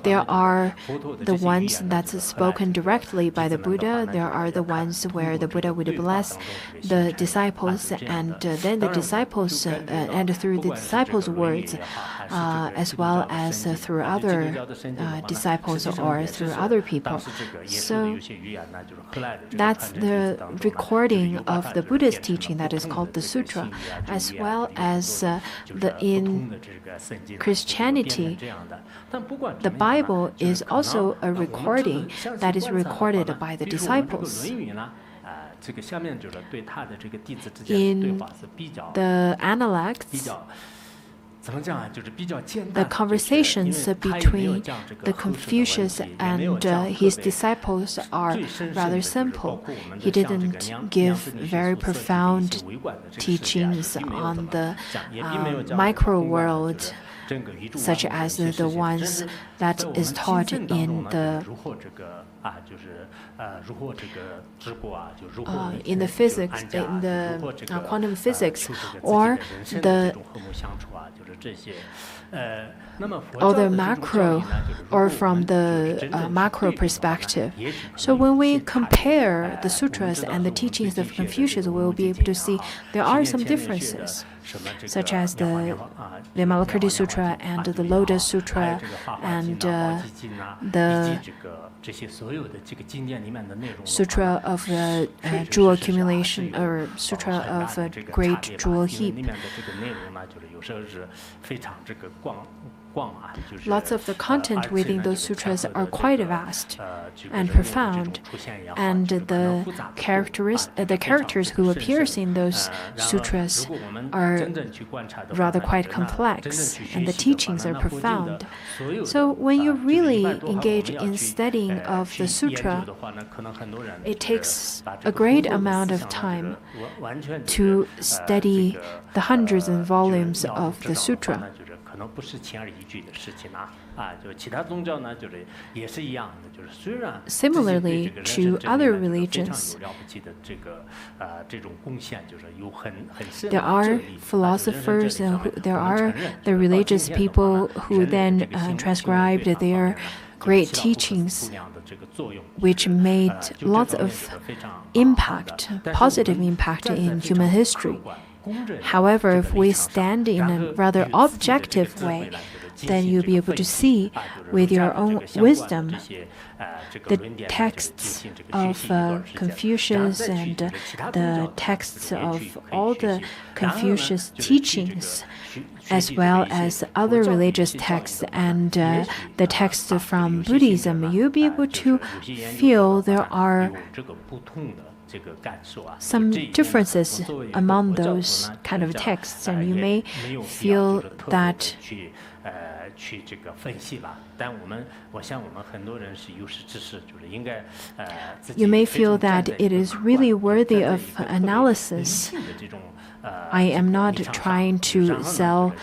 there are the ones that's spoken directly by the Buddha. There are the ones where the Buddha would bless the disciples, and then the disciples, and through the disciples' words, as well as through other disciples or through other people. So that's the recording of the Buddha's teaching that is called the sutra, as well as in Christianity, the Bible is also a recording that is recorded by the disciples. In the Analects, the conversations between the Confucius and his disciples are rather simple. He didn't give very profound teachings on the micro world, such as the ones that is taught in the physics, in the quantum physics, or the macro, or from the macro perspective. So when we compare the sutras and the teachings of Confucius, we will be able to see there are some differences, such as the Vimalakirti Sutra and the Lotus Sutra and the Sutra of Jewel Accumulation, or Sutra of Great Jewel Heap. Lots of the content within those sutras are quite vast and profound, and the characters who appears in those sutras are rather quite complex, and the teachings are profound. So when you really engage in studying of the sutra, it takes a great amount of time to study the hundreds and volumes of the sutra. Similarly to other religions, there are philosophers and there are the religious people who then transcribed their great teachings, which made lots of impact, positive impact in human history. However, if we stand in a rather objective way, then you'll be able to see with your own wisdom the texts of Confucius and the texts of all the Confucius teachings, as well as other religious texts and the texts from Buddhism. You'll be able to feel there are some differences among those kind of texts, and you may feel that it is really worthy of analysis. I am not trying to sell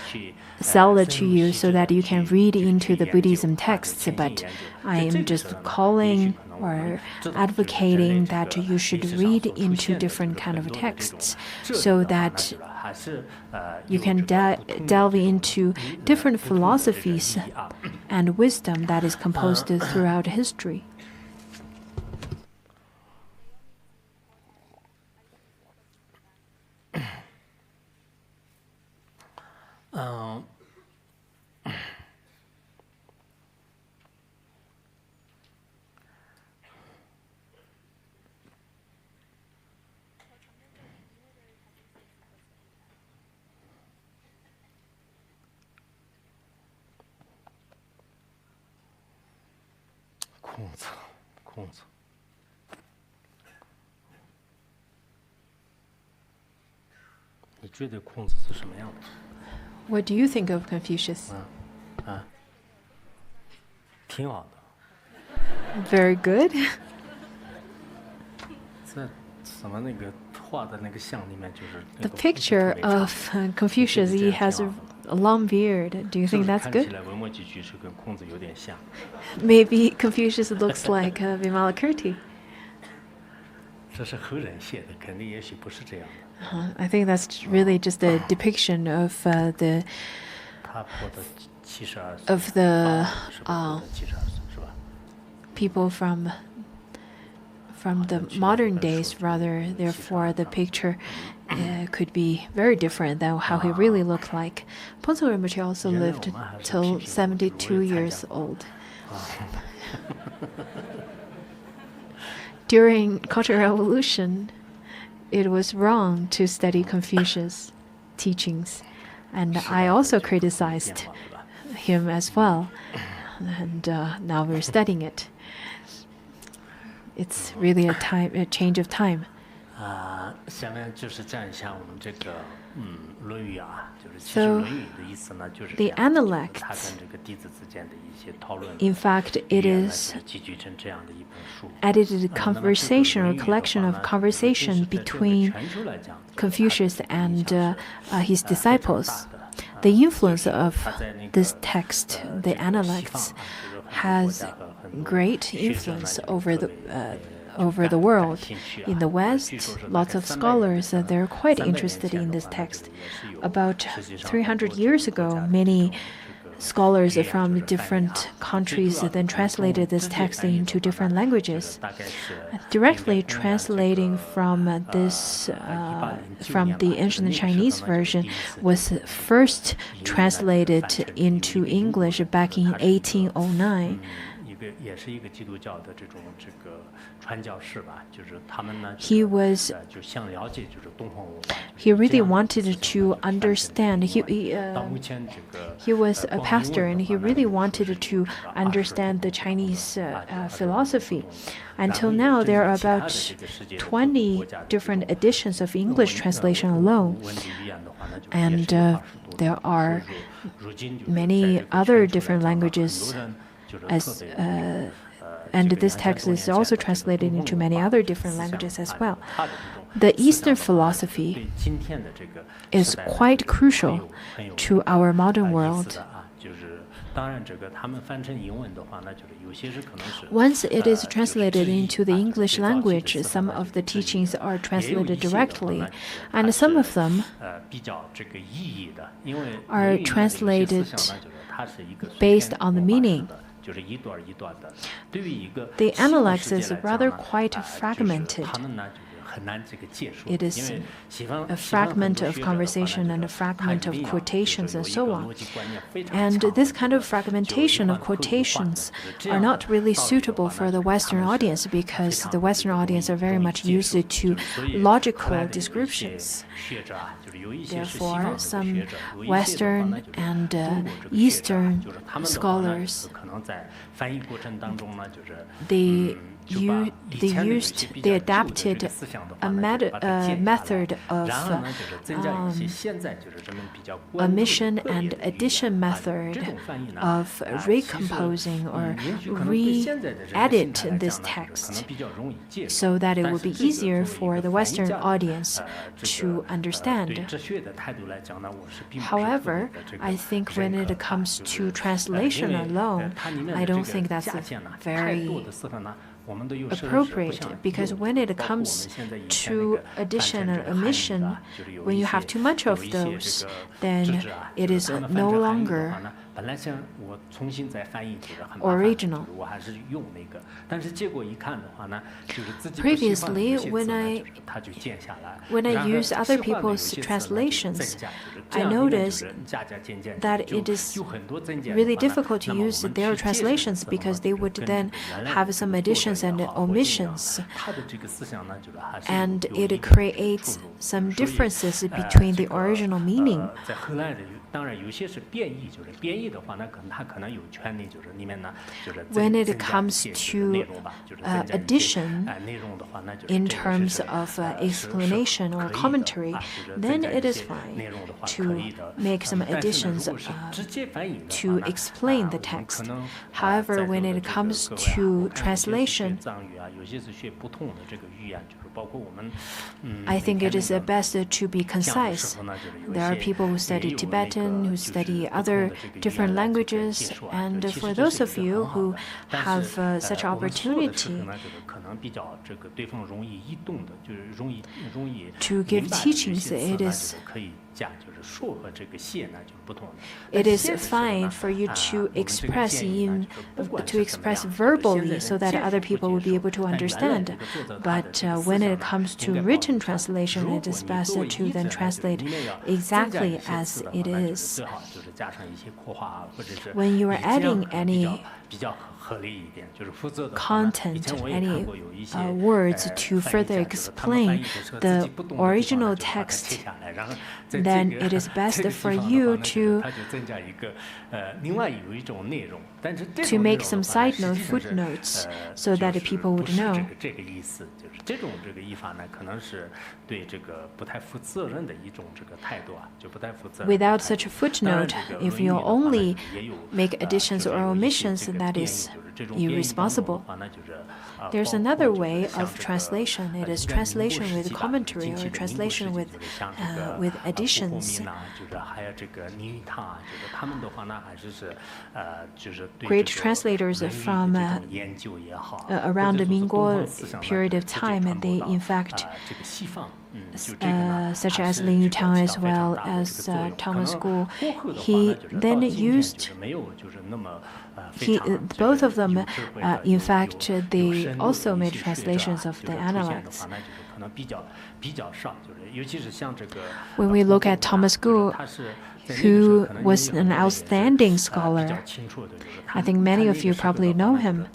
it to you so that you can read into the Buddhism texts, but I am just calling or advocating that you should read into different kind of texts so that you can delve into different philosophies and wisdom that is composed throughout history. What do you think of Confucius? Very good. The picture of Confucius, he has a long beard. Do you think that's good? Maybe Confucius looks like Vimalakirti. I think that's really just a depiction of the people from the modern days. Rather, therefore, the picture could be very different than how he really looked like. Pongzong Rinpoche also lived till 72 years old. During Cultural Revolution, it was wrong to study Confucius' teachings, and I also criticized him as well. And now we're studying it. It's really a change of time. So, the Analects, in fact, it is edited conversation or collection of conversation between Confucius and his disciples. The influence of this text, the Analects, has great influence over the world. In the West, lots of scholars they're quite interested in this text. About 300 years ago, many scholars from different countries then translated this text into different languages. Directly translating from the ancient Chinese version was first translated into English back in 1809. 也是一个基督教的这个传教士吧，就是他们呢， He was 就想了解就是东方文化。 he really wanted to understand. He was a pastor, and he really wanted to understand the Chinese philosophy. Until now, there are about 20 different editions of English translation alone, and there are many other different languages as and this text is also translated into many other different languages as well. The Eastern philosophy is quite crucial to our modern world. Once it is translated into the English language, some of the teachings are translated directly, and some of them are translated based on the meaning. The analects is rather quite fragmented. It is a fragment of conversation and a fragment of quotations and so on. And this kind of fragmentation of quotations are not really suitable for the Western audience because the Western audience are very much used to logical descriptions. Therefore, some Western and Eastern scholars, they adapted a method of omission and addition method of recomposing or re-edit this text so that it would be easier for the Western audience to understand. However, I think when it comes to translation alone, I don't think that's very appropriate, because when it comes to addition and omission, when you have too much of those, then it is no longer original. Previously, when I use other people's translations, I noticed that it is really difficult to use their translations because they would then have some additions and omissions, and it creates some differences between the original meaning. When it comes to addition in terms of explanation or commentary, then it is fine to make some additions to explain the text. However, when it comes to translation, I think it is best to be concise. There are people who study Tibetan, who study other different languages, and for those of you who have such opportunity to give teachings, it is fine for you to express verbally so that other people will be able to understand. But when it comes to written translation, it is best to then translate exactly as it is. When you are adding any content, any words to further explain the original text, then it is best for you to make some side notes, footnotes, so that people would know. Without such a footnote, if you only make additions or omissions, that is irresponsible. There's another way of translation. It is translation with commentary or translation with additions. Great translators from around the Mingguo period of time, and they in fact such as Lin Yutang as well as Thomas Guo, he then used both of them, in fact, they also made translations of the analects. When we look at Thomas Guo, who was an outstanding scholar. I think many of you probably know him.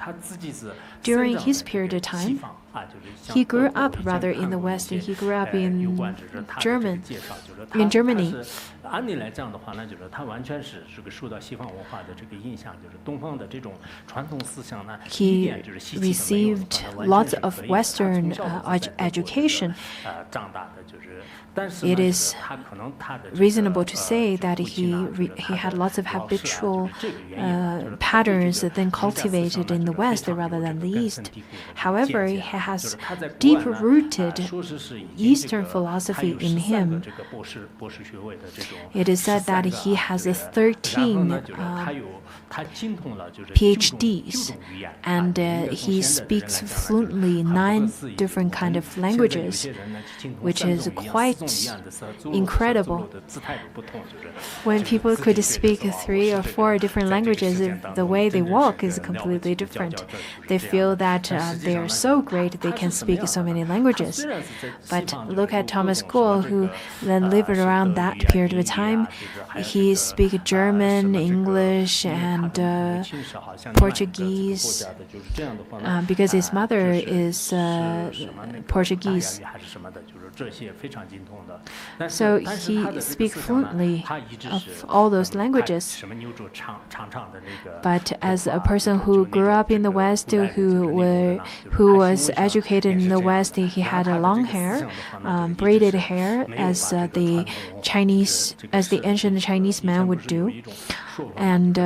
During his period of time, he grew up rather in the West, and he grew up in Germany. 按理来这样的话呢，就是他完全是这个受到西方文化的这个影响，就是东方的这种传统思想呢，一 He 点就是稀奇都没有， received 完全 lots 是 of 可以的。他 Western 从小就在 education. 长大的，就是但是 It 呢， is 他可能他的 reasonable to say that he had lots of habitual patterns then cultivated in the West rather than the East. However, he has deep-rooted Eastern philosophy in him. It is said that he has 13 PhDs, and he speaks fluently 9 different kind of languages, which is quite incredible. When people could speak 3 or 4 different languages, the way they walk is completely different. They feel that they are so great they can speak so many languages. But look at Thomas Kuo, who then lived around that period of time. He speaks German, English, and Portuguese, because his mother is Portuguese. So he speaks fluently of all those languages. But as a person who grew up in the West, who was educated in the West, he had a long hair, braided hair, as the ancient Chinese man would do, and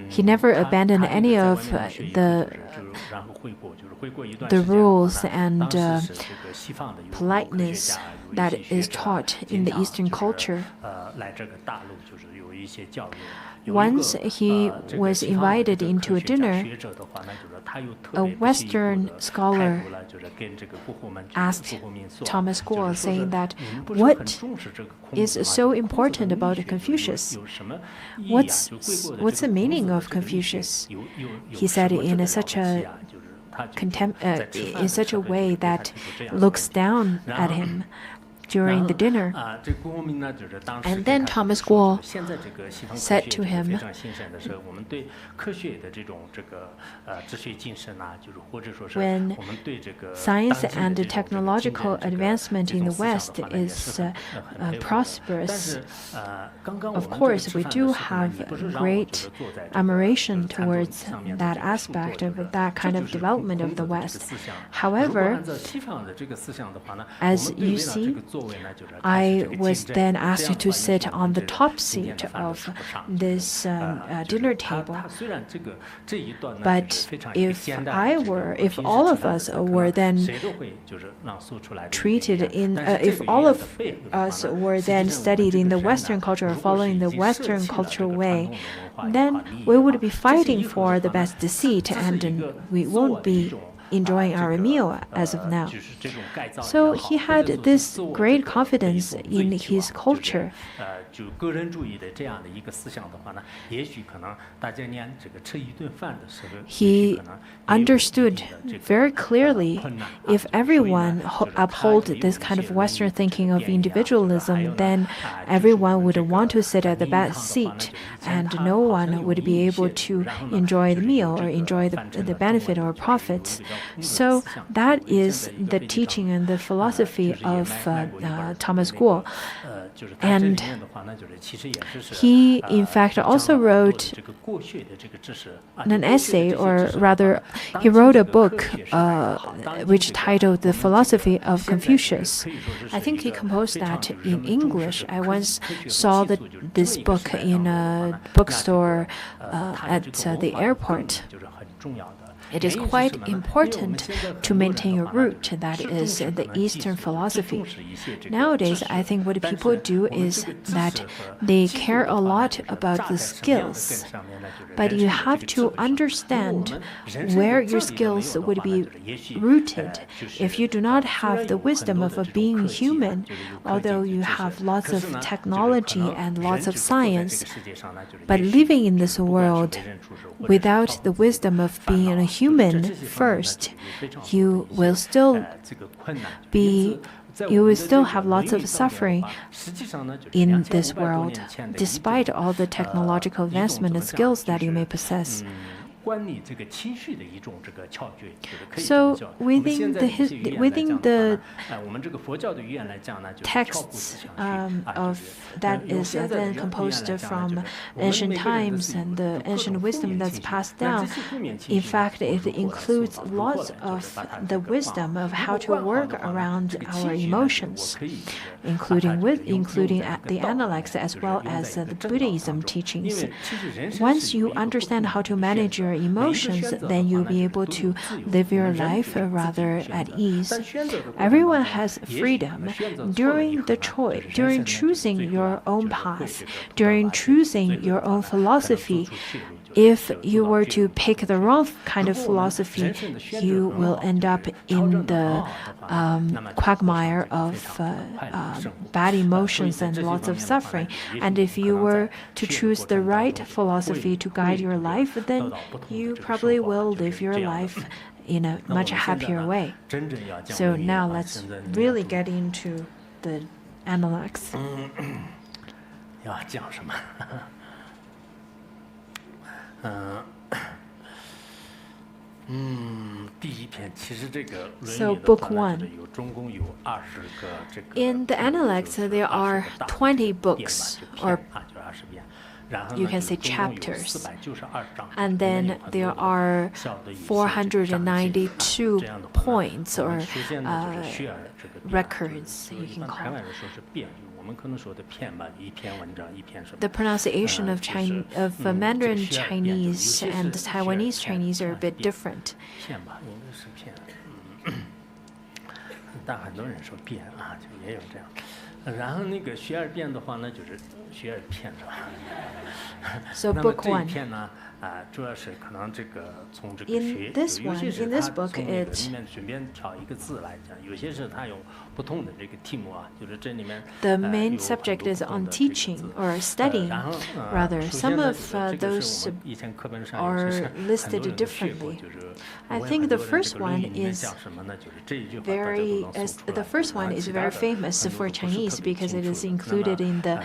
he never abandoned any of the rules and politeness that is taught in the Eastern culture. Once he was invited into a dinner, a Western scholar asked Thomas Kuo, saying that, "What is so important about Confucius? What's the meaning of Confucius?" He said in such a way that looks down at him during the dinner. And then Thomas Kuo said to him, when science and technological advancement in the West is prosperous, of course we do have great admiration towards that aspect of that kind of development of the West. However, as you see, I was then asked to sit on the top seat of this dinner table. But if all of us were then treated in, if all of us were then studied in the Western culture, following the Western cultural way, then we would be fighting for the best seat, and we won't be enjoying our meal as of now. So he had this great confidence in his culture. He understood very clearly, if everyone uphold this kind of Western thinking of individualism, then everyone would want to sit at the best seat, and no one would be able to enjoy the meal or enjoy the benefit or profits. So that is the teaching and the philosophy of Thomas Kuo. And he, in fact, also wrote an essay, or rather, he wrote a book which titled The Philosophy of Confucius. I think he composed that in English. I once saw this book in a bookstore at the airport. It is quite important to maintain a root that is the Eastern philosophy. Nowadays, I think what people do is that they care a lot about the skills. But you have to understand where your skills would be rooted. If you do not have the wisdom of being human, although you have lots of technology and lots of science, but living in this world without the wisdom of being a human first, you will still be you will still have lots of suffering in this world, despite all the technological advancement and skills that you may possess. So within the texts of that is then composed from ancient times and the ancient wisdom that's passed down, in fact, it includes lots of the wisdom of how to work around our emotions, including the Analects as well as the Buddhism teachings. Once you understand how to manage your emotions, then you'll be able to live your life rather at ease. Everyone has freedom during choosing your own path, during choosing your own philosophy. If you were to pick the wrong kind of philosophy, you will end up in the quagmire of bad emotions and lots of suffering. And if you were to choose the right philosophy to guide your life, then you probably will live your life in a much happier way. So now let's really get into the Analects. 第一篇其实这个 So book 1. In the Analects, there are 20 books, or you can say chapters, and then there are 492 points or records, you can call it. The pronunciation of Mandarin Chinese and Taiwanese Chinese are a bit different. 但很多人说变啊，就也有这样。然后那个学而变的话呢，就是学而片是吧？ So book 1. 那么这一片呢，主要是可能这个从这个学，有些是它从那个里面随便挑一个字来讲，有些是它有不同的这个题目啊，就是这里面。The main subject is on teaching or studying, rather. Some of those are listed differently. I think the first one is very famous for Chinese because it is included in the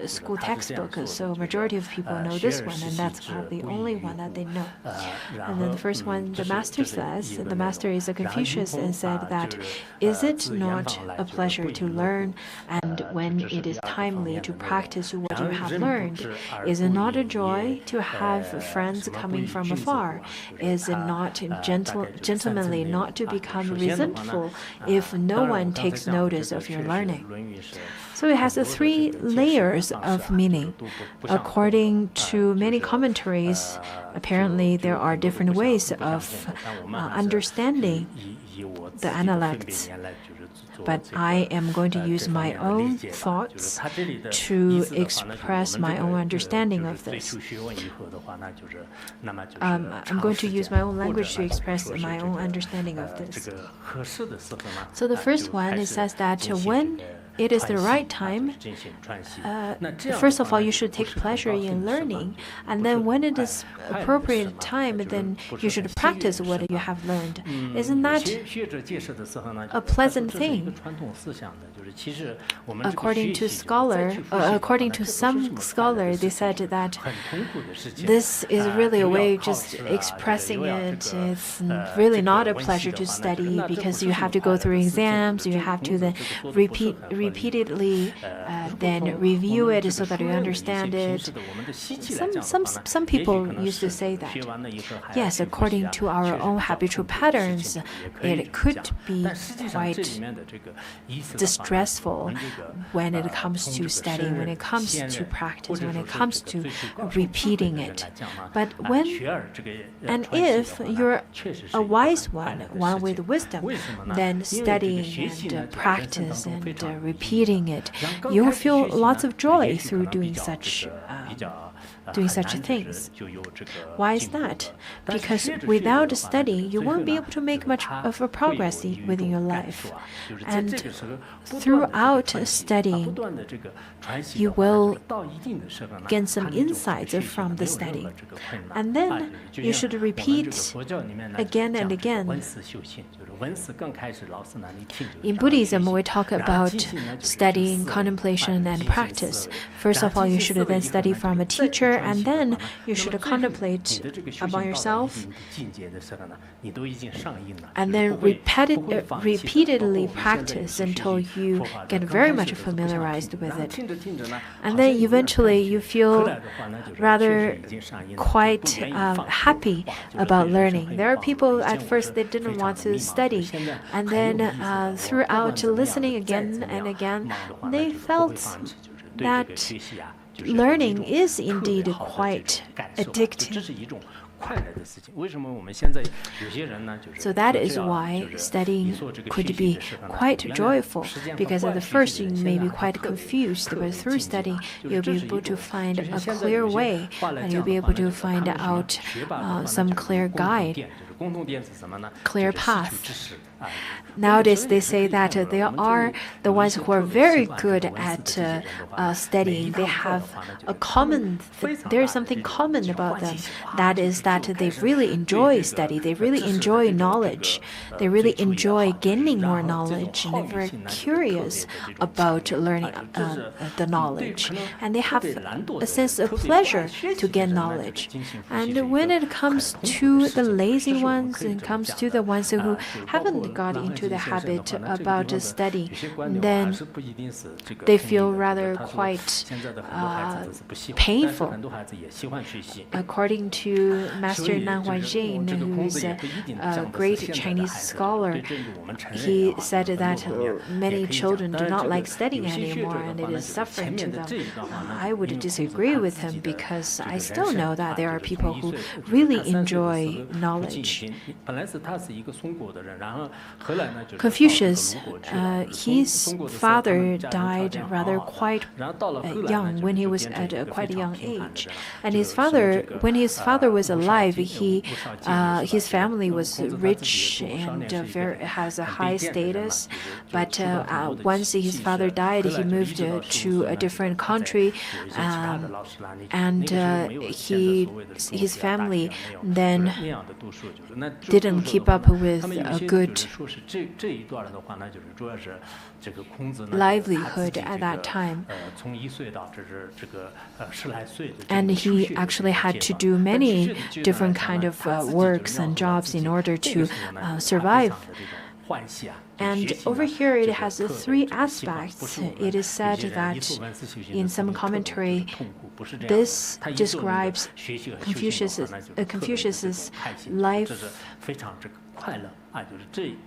school textbook. So majority of people know this one, and that's probably the only one that they know. And then the first one, the master says, the master is a Confucius and said that, is it not a pleasure to learn, and when it is timely to practice what you have learned? Is it not a joy to have friends coming from afar? Is it not gentlemanly not to become resentful if no one takes notice of your learning? So it has 3 layers of meaning. According to many commentaries, apparently there are different ways of understanding the Analects. But I am going to use my own thoughts to express my own understanding of this. I'm going to use my own language to express my own understanding of this. So the first one, it says that when it is the right time, first of all, you should take pleasure in learning. And then when it is appropriate time, then you should practice what you have learned. Isn't that a pleasant thing? According to some scholars, they said that this is really a way of just expressing it. It's really not a pleasure to study because you have to go through exams, you have to then repeatedly then review it so that you understand it. Some people used to say that, yes, according to our own habitual patterns, it could be quite distressful when it comes to studying, when it comes to practice, when it comes to repeating it. But if you're a wise one with wisdom, then studying and practice and repeating it, you will feel lots of joy through doing such things. Why is that? Because without studying, you won't be able to make much of a progress within your life. And throughout studying, you will gain some insights from the studying. And then you should repeat again and again. In Buddhism, we talk about studying, contemplation, and practice. First of all, you should then study from a teacher, and then you should contemplate about yourself, and then repeatedly practice until you get very much familiarized with it. And then eventually you feel rather quite happy about learning. There are people at first they didn't want to study, and then throughout listening again and again, they felt that learning is indeed quite addictive. So that is why studying could be quite joyful, because at the first you may be quite confused, but through studying you'll be able to find a clear way, and you'll be able to find out some clear guide, clear path. Nowadays, they say that there are the ones who are very good at studying. They have there is something common about them. That is that they really enjoy study. They really enjoy knowledge. They really enjoy gaining more knowledge, and they're very curious about learning the knowledge. And they have a sense of pleasure to gain knowledge. And when it comes to the lazy ones, it comes to the ones who haven't got into the habit about studying, then they feel rather quite painful. According to Master Nan Huaijin, who is a great Chinese scholar, he said that many children do not like studying anymore, and it is suffering to them. I would disagree with him, because I still know that there are people who really enjoy knowledge. Confucius, his father died rather quite young, when he was at a quite young age. And when his father was alive, his family was rich and has a high status. But once his father died, he moved to a different country, and his family then didn't keep up with a good livelihood at that time. And he actually had to do many different kind of works and jobs in order to survive. And over here it has three aspects. It is said that in some commentary, this describes Confucius's life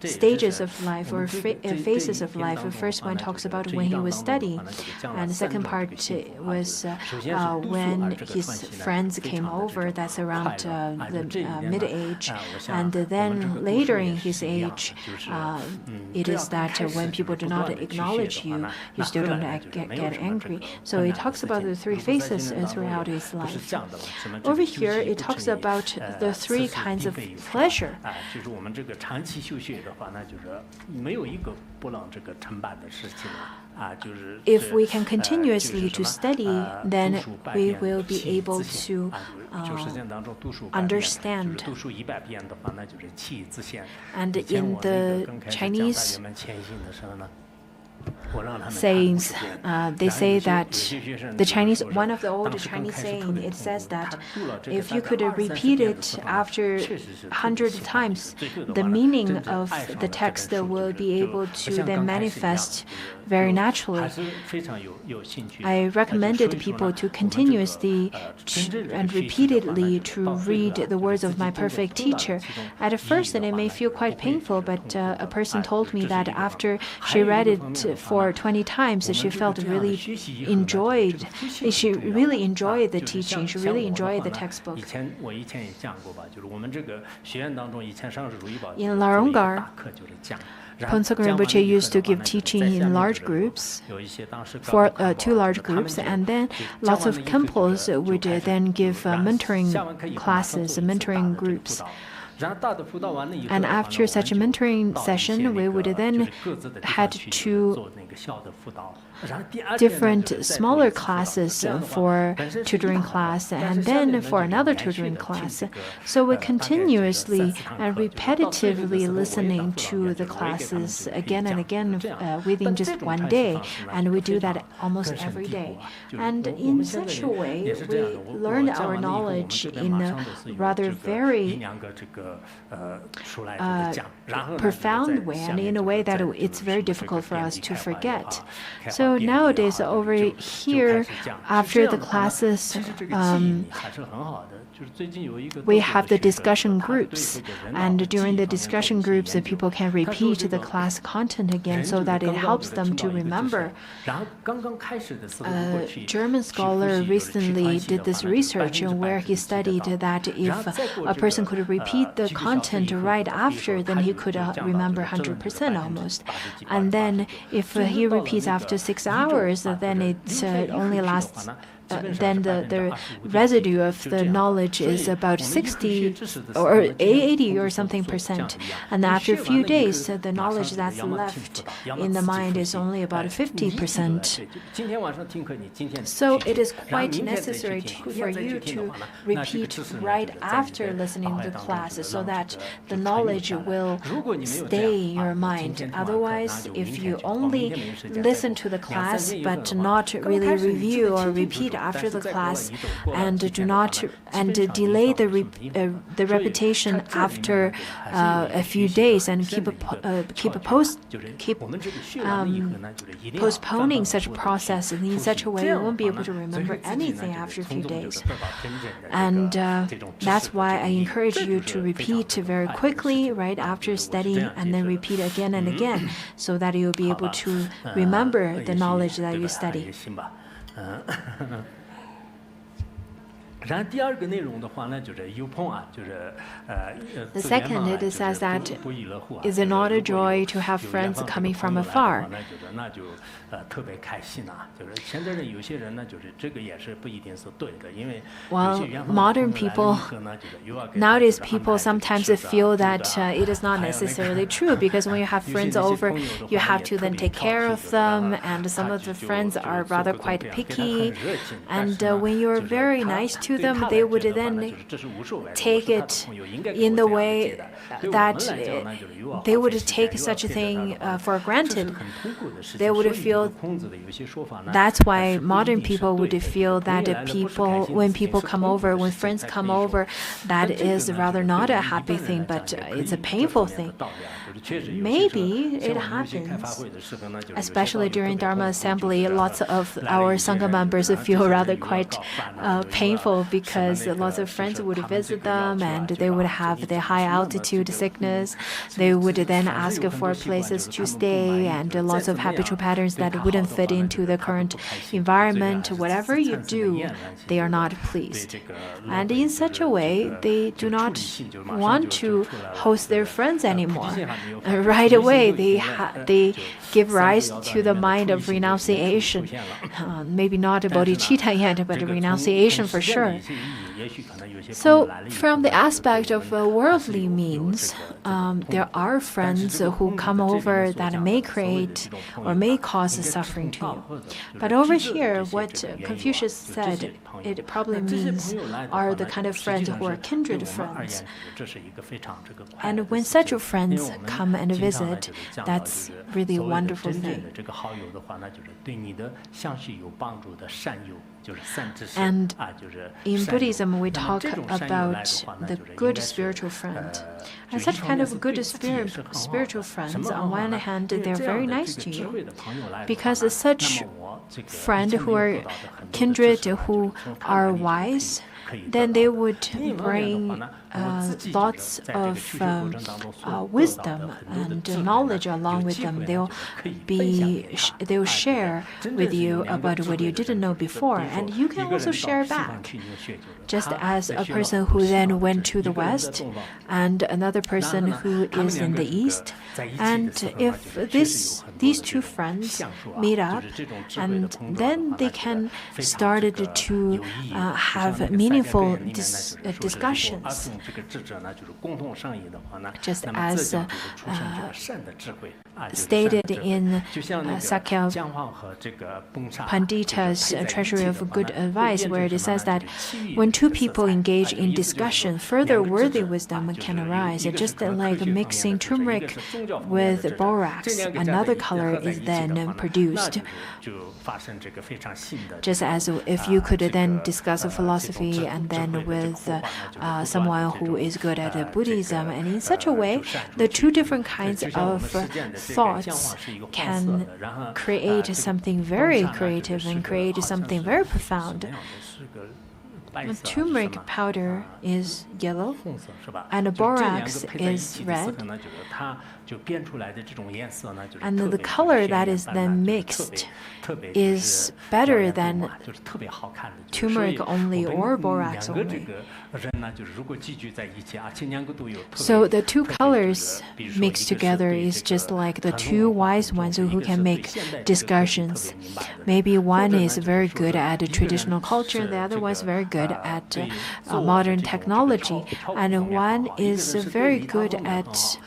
stages of life, or phases of life. The first one talks about when he was studying, and the second part was when his friends came over. That's around the mid-age, and then later in his age, it is that when people do not acknowledge you, you still don't get angry. So it talks about the three phases throughout his life. Over here, it talks about the three kinds of pleasure. If we can continuously to study, then we will be able to understand. And in the Chinese sayings, they say that one of the old Chinese saying, it says that if you could repeat it after 100 times, the meaning of the text will be able to then manifest very naturally. I recommended people to continuously and repeatedly to read the words of my perfect teacher. At first, it may feel quite painful, but a person told me that after she read it for or 20 times, she felt really enjoyed. She really enjoyed the teaching. She really enjoyed the textbook. In Larongar, Phuntsok Rinpoche used to give teaching in large groups, for 2 large groups, and then lots of temples would then give mentoring classes, mentoring groups. And after such a mentoring session, we would then head to different smaller classes for tutoring class and then for another tutoring class. So we continuously and repetitively listening to the classes again and again within just one day, and we do that almost every day. And in such a way, we learned our knowledge in a rather very profound way, and in a way that it's very difficult for us to forget. So nowadays over here, after the classes, we have the discussion groups, and during the discussion groups, people can repeat the class content again so that it helps them to remember. A German scholar recently did this research where he studied that if a person could repeat the content right after, then he could remember 100% almost. And then if he repeats after 6 hours, then it only lasts then the residue of the knowledge is about 60 or 80 or something percent. And after a few days, the knowledge that's left in the mind is only about 50%. So it is quite necessary for you to repeat right after listening to the class so that the knowledge will stay in your mind. Otherwise, if you only listen to the class but not really review or repeat after the class and delay the repetition after a few days and keep postponing such a process, and in such a way you won't be able to remember anything after a few days. And that's why I encourage you to repeat very quickly right after studying, and then repeat again and again so that you'll be able to remember the knowledge that you study. The second, it says that is it not a joy to have friends coming from afar? Well, modern people, nowadays people sometimes feel that it is not necessarily true, because when you have friends over, you have to then take care of them, and some of the friends are rather quite picky, and when you're very nice to them, they would then take it in the way that they would take such a thing for granted. They would feel that's why modern people would feel that when people come over, when friends come over, that is rather not a happy thing, but it's a painful thing. Maybe it happens, especially during Dharma assembly. Lots of our Sangha members feel rather quite painful because lots of friends would visit them and they would have the high altitude sickness. They would then ask for places to stay and lots of habitual patterns that wouldn't fit into the current environment. Whatever you do, they are not pleased. And in such a way, they do not want to host their friends anymore. Right away, they give rise to the mind of renunciation. Maybe not a bodhicitta yet, but a renunciation for sure. So, from the aspect of worldly means, there are friends who come over that may create or may cause suffering to you. But over here, what Confucius said, it probably means are the kind of friends who are kindred friends. And when such friends come and visit, that's really a wonderful thing. And in Buddhism, we talk about the good spiritual friend. And such kind of good spiritual friends, on one hand, they're very nice to you, because such friends who are kindred, who are wise, then they would bring lots of wisdom and knowledge along with them. They'll share with you about what you didn't know before, and you can also share back. Just as a person who then went to the West and another person who is in the East, and if these two friends meet up, and then they can start to have meaningful discussions. Just as stated in Sakya Pandita's Treasury of Good Advice, where it says that when two people engage in discussion, further worthy wisdom can arise. Just like mixing turmeric with borax, another color is then produced. Just as if you could then discuss a philosophy and then with someone who is good at Buddhism, and in such a way, the two different kinds of thoughts can create something very creative and create something very profound. Turmeric powder is yellow, and borax is red. And the color that is then mixed is better than turmeric only or borax only. So the two colors mixed together is just like the two wise ones who can make discussions. Maybe one is very good at traditional culture, and the other one is very good at modern technology, and one is very good at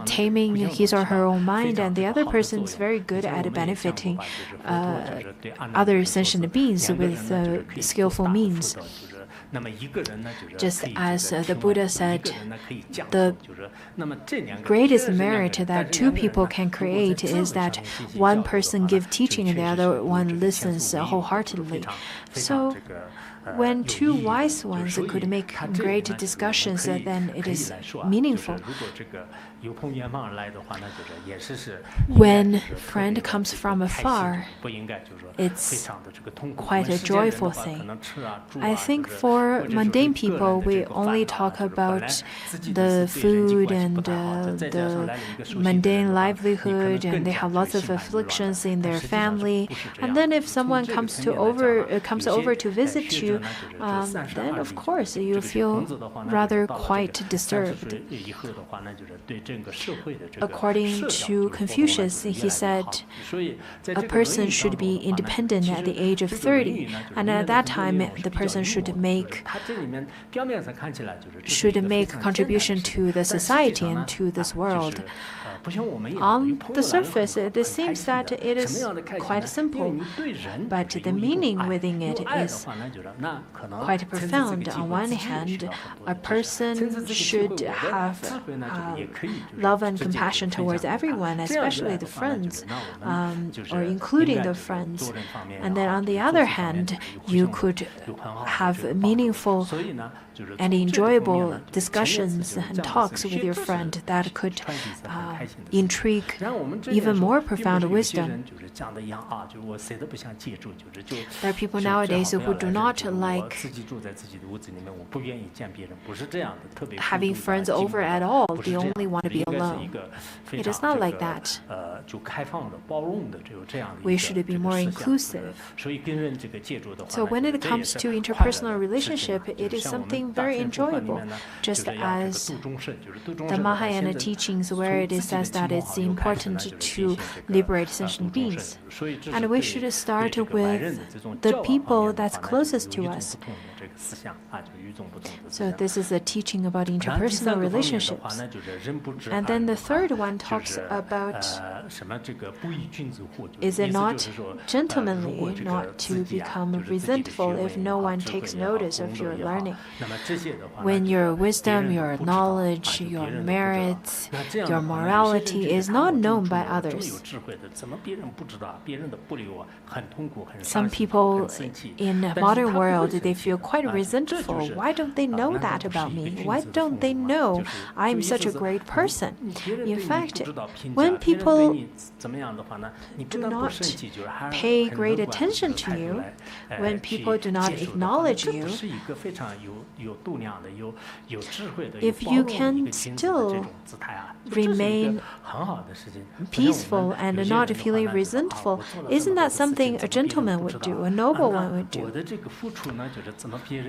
taming his or her own mind, and the other person is very good at benefiting other sentient beings with skillful means. Just as the Buddha said, the greatest merit that two people can create is that one person gives teaching and the other one listens wholeheartedly. So when two wise ones could make great discussions, then it is meaningful. When a friend comes from afar, it's quite a joyful thing. I think for mundane people, we only talk about the food and the mundane livelihood, and they have lots of afflictions in their family. And then if someone comes over to visit you, then of course you feel rather quite disturbed. According to Confucius, he said a person should be independent at the age of 30, and at that time the person should make contribution to the society and to this world. On the surface, it seems that it is quite simple, but the meaning within it is quite profound. On one hand, a person should have love and compassion towards everyone, especially the friends, or including the friends. And then on the other hand, you could have meaningful and enjoyable discussions and talks with your friend that could intrigue even more profound wisdom. There are people nowadays who do not like having friends over at all. They only want to be alone. It is not like that. We should be more inclusive. So when it comes to interpersonal relationship, it is something very enjoyable, just as the Mahayana teachings, where it says that it's important to liberate sentient beings. And we should start with the people that's closest to us. So this is a teaching about interpersonal relationships. And then the third one talks about, is it not gentlemanly not to become resentful if no one takes notice of your learning? When your wisdom, your knowledge, your merits, your morality is not known by others. Some people in the modern world world, they feel quite resentful. Why don't they know that about me? Why don't they know I'm such a great person? In fact, when people do not pay great attention to you, when people do not acknowledge you, if you can still remain peaceful and not feeling resentful, isn't that something a gentleman would do, a noble one would do?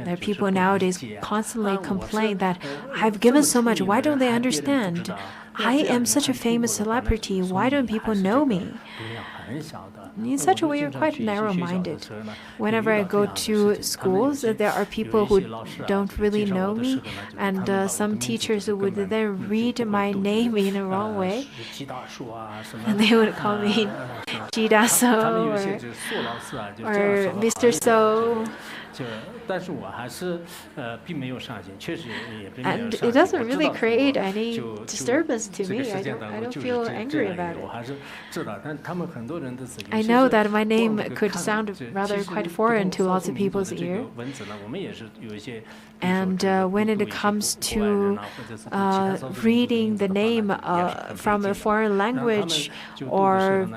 There are people nowadays constantly complain that I've given so much, why don't they understand? I am such a famous celebrity, why don't people know me? In such a way, you're quite narrow-minded. Whenever I go to schools, there are people who don't really know me, and some teachers would then read my name in a wrong way, and they would call me Jida So or Mr. So. And it doesn't really create any disturbance to me. I don't feel angry about it. I know that my name could sound rather quite foreign to lots of people's ear. And when it comes to reading the name from a foreign language or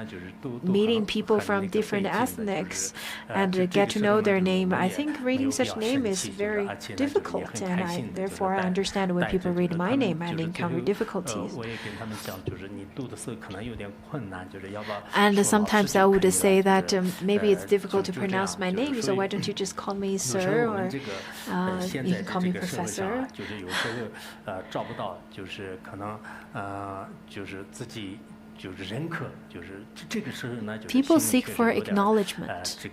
meeting people from different ethnics and get to know their name, I think reading such name is very difficult, and therefore I understand when people read my name and encounter difficulties. And sometimes I would say that maybe it's difficult to pronounce my name, so why don't you just call me sir, or you can call me professor. People seek for acknowledgement,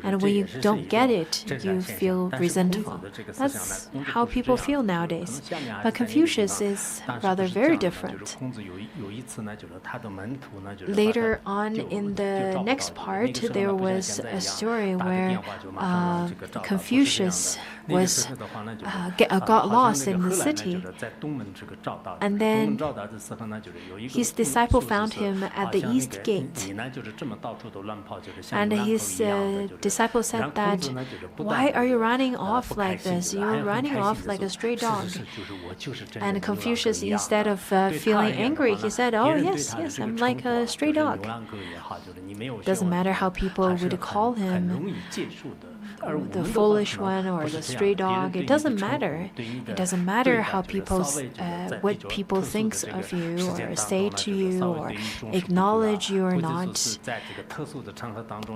and when you don't get it, you feel resentful. That's how people feel nowadays. But Confucius is rather very different. Later on in the next part, there was a story where Confucius got lost in the city, and then his disciple found him at the east gate, and his disciple said that, "Why are you running off like this? You're running off like a stray dog." And Confucius, instead of feeling angry, he said, "Oh yes, I'm like a stray dog." Doesn't matter how people would call him, the foolish one or the stray dog. It doesn't matter. It doesn't matter how what people think of you or say to you or acknowledge you or not,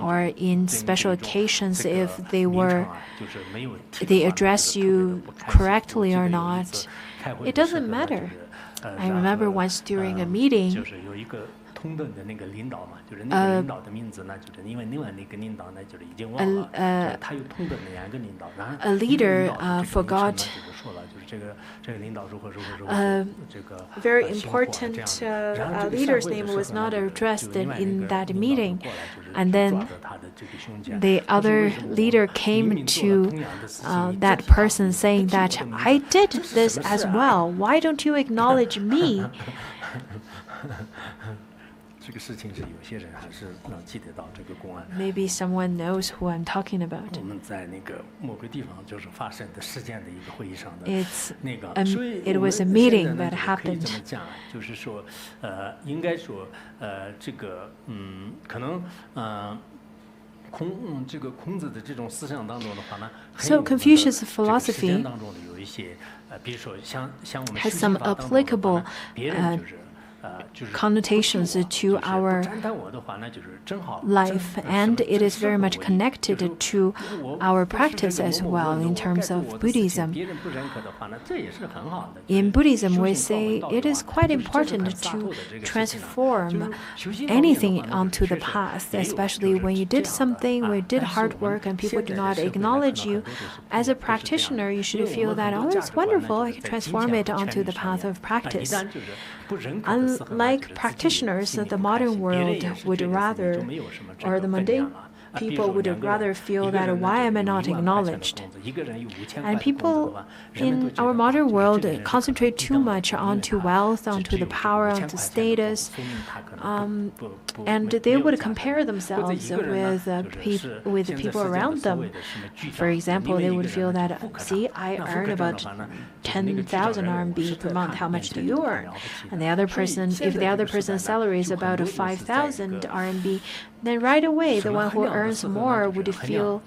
or in special occasions if they address you correctly or not. It doesn't matter. I remember once during a meeting, a leader forgot a very important leader's name was not addressed in that meeting, and then the other leader came to that person saying that, "I did this as well. Why don't you acknowledge me?" Maybe someone knows who I'm talking about. It was a meeting that happened. So Confucius' philosophy has some applicable connotations to our life, and it is very much connected to our practice as well in terms of Buddhism. In Buddhism, we say it is quite important to transform anything onto the path, especially when you did something, when you did hard work and people do not acknowledge you. As a practitioner, you should feel that, oh, it's wonderful, I can transform it onto the path of practice. Unlike practitioners, the modern world would rather, or the mundane people would rather feel that why am I not acknowledged? And people in our modern world concentrate too much onto wealth, onto the power, onto status, and they would compare themselves with the people around them. For example, they would feel that, see, I earn about 10,000 RMB per month. How much do you earn? And the other person, if the other person's salary is about 5,000 RMB, then right away the one who earns more would feel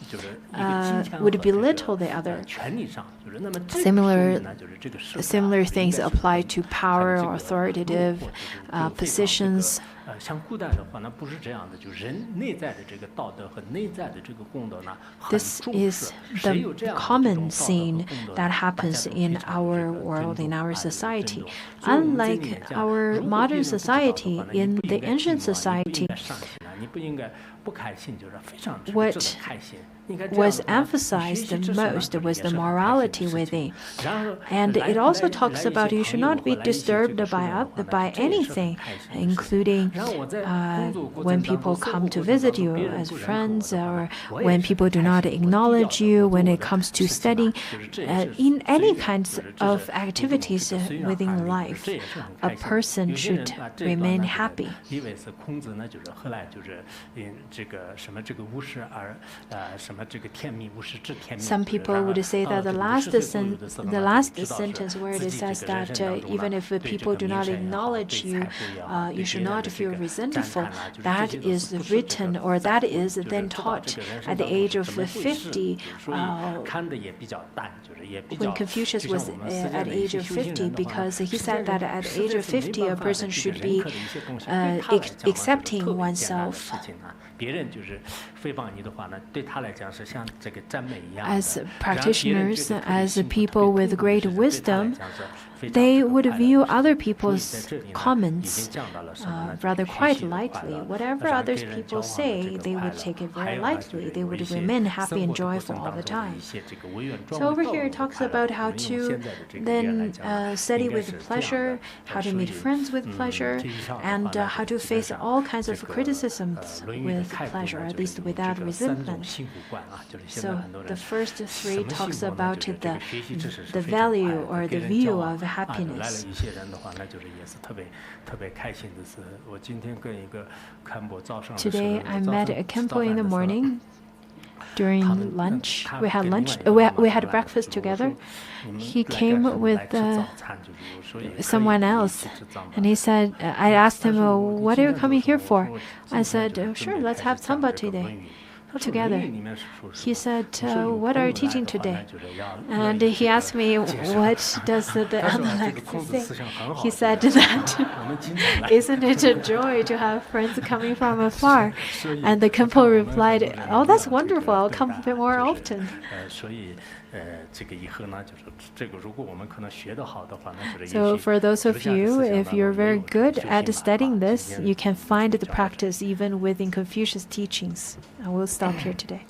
would belittle the other. Similar things apply to power or authoritative positions. This is the common scene that happens in our world, in our society. Unlike our modern society, in the ancient society, what was emphasized the most was the morality within. And it also talks about you should not be disturbed by anything, including when people come to visit you as friends, or when people do not acknowledge you when it comes to studying. In any kinds of activities within life, a person should remain happy. Some people would say that the last sentence where it says that even if people do not acknowledge you, you should not feel resentful. That is written, or that is then taught at the age of 50. When Confucius was at the age of 50, because he said that at the age of 50, a person should be accepting oneself. As practitioners, as people with great wisdom, they would view other people's comments rather quite lightly. Whatever other people say, they would take it very lightly. They would remain happy and joyful all the time. So over here it talks about how to then study with pleasure, how to meet friends with pleasure, and how to face all kinds of criticisms with pleasure, at least without resentment. So the first three talks about the value or the view of happiness. Today I met a Khenpo in the morning. During lunch, we had breakfast together. He came with someone else, and he said, I asked him, what are you coming here for? I said, sure, let's have samba today. Together. He said, what are you teaching today? And he asked me, what does the analect say? He said that, isn't it a joy to have friends coming from afar? And the Khenpo replied, oh, that's wonderful, I'll come a bit more often. So for those of you, if you're very good at studying this, you can find the practice even within Confucius' teachings. I will stop here today.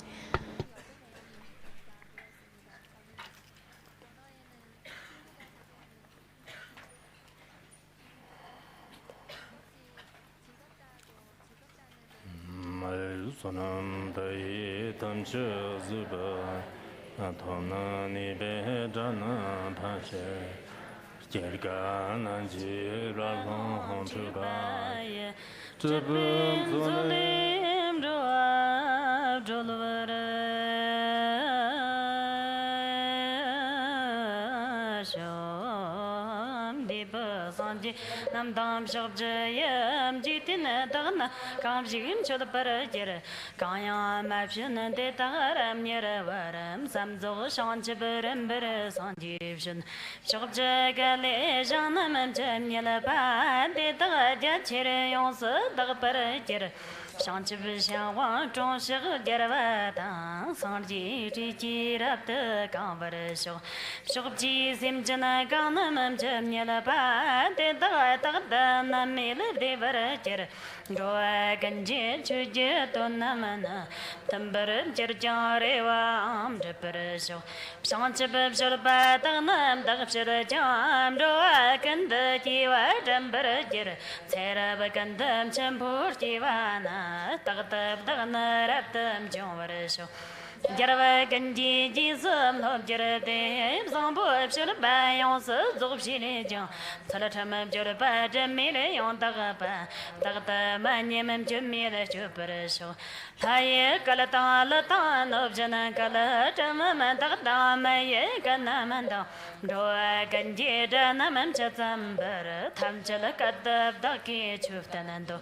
Nam dam shab jayam jitin dagna kam jigim chod parajer kaya mapshin de taram yera varam samzo shanch beram ber sanjivshin shab jagale janam jam yela ba de daga chere yons dag parajer shanch bishan wa chong shig derva ta sanji ji rap de kam ber shab ji sim jana ganam jam yela ba te da ta da na me le de bar cher ro gan je chu je to na mana tam bar cher ja re wa am de par so sang che ba so ba ta nam da che ra ja ro gan de ji wa dam bar cher che ra ba gan dam chen pur ji wa na ta ta na ra tam jong war so Jarva ganji ji zum lo jarde zong bo chur ba yong se zog shi le jang tala tham jur ba de me le yong da ga ba da da ma ni mem ju me le ju par so ta ye kala ta la ta no jana kala ta ma da da ma ye ka na man da do ganji da na mem cha zam bar tham chala ka da ki chu ta nan do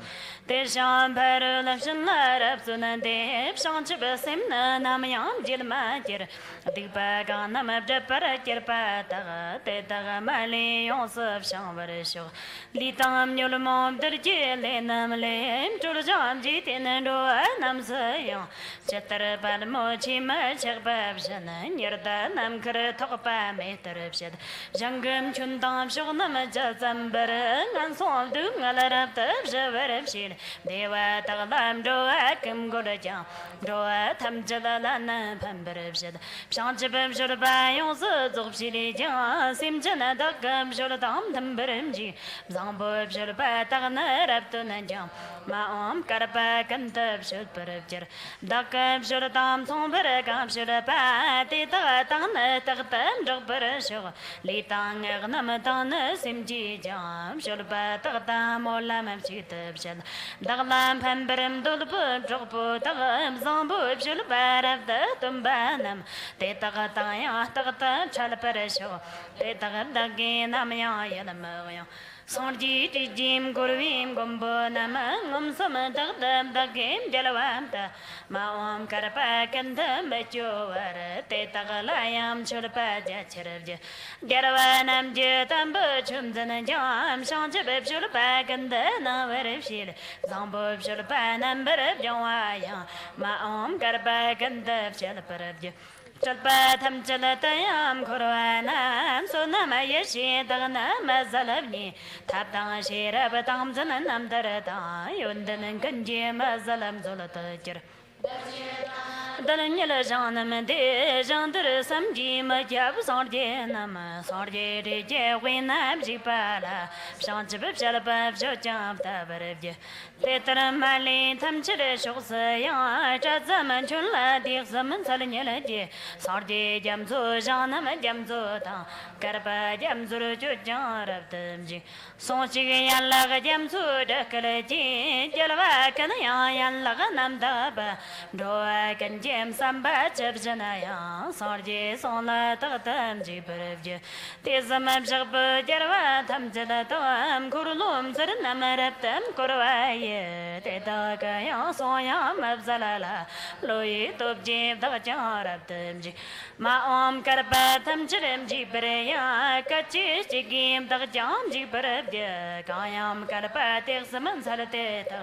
te sham par la shin la rab su nan de shang chi ba sim na nam yam jil ma jir dik pa ga nam de par jir pa ta te ta ga ma le yong sab shang bar sho li tam nyul mom der je le nam le chul jam ji te nan do nam sa yong chatar ban mo chi ma chak ba shan nyer da nam kar thok pa me tar shed jangam chun dam shog nam ja zam bar ngan som du ngal rab ta je bar shin dewa ta lam do akim go da jang do tham jala la na pham bar shed shang je bam shor ba yong se zog shi li jang sim jana da gam shor dam tham bar ji zang bo shor ba ta na rab to na jang ma om kar pa kan tab shor par jar da kam shor dam thong bar kam shor ba te ta ta na ta tam jog bar shor li tang nam ta na sim ji jam shor ba ta ta mo la mam chi tab shal da lam pham baram dol bu jog bu ta am zang bu shor ba rab da tum ba nam te ta ta ya ta ta chal par shor te ta da ge nam ya ya nam ya Sorji jim gurvim gombo nama ngom sama tak dam tak game jalawam ta ma om karpa kandam bacho war te tagalayam chulpa ja cherja jarawanam je tambo chumzana jam shanje beb chulpa kanda na warib shil zambo chulpa number jawaya ma om karpa kanda chalparab Chalpa tham chalatayam khurwana sonama yeshi dagna mazalabni tabdang shira batang zanam darata yundan kanji mazalam zolatajir Dalanyala janam de jandur samji ma jab sarje nama sarje de je winam jipala shanchib shalpa jam tabarje Petra mali tham chire shoksa ya cha zaman chunla dik zaman salanyala je sarje jamzo janam jamzo ta karpa jamzur ju jarab tamji sonchi yalla jamzo dakala ji jalwa kana ya yalla nam daba do kan jem samba chab janaya sarje sonla tatam ji parje te zamam jab jarwa tham jada tam kurlum sar namarab tam korwaye te da ka ya soya mabzalala loyi top je da jarab tam ji ma om karpa tham chirem ji preya kachi chigim da jam ji parje kayam karpa te zaman salte ta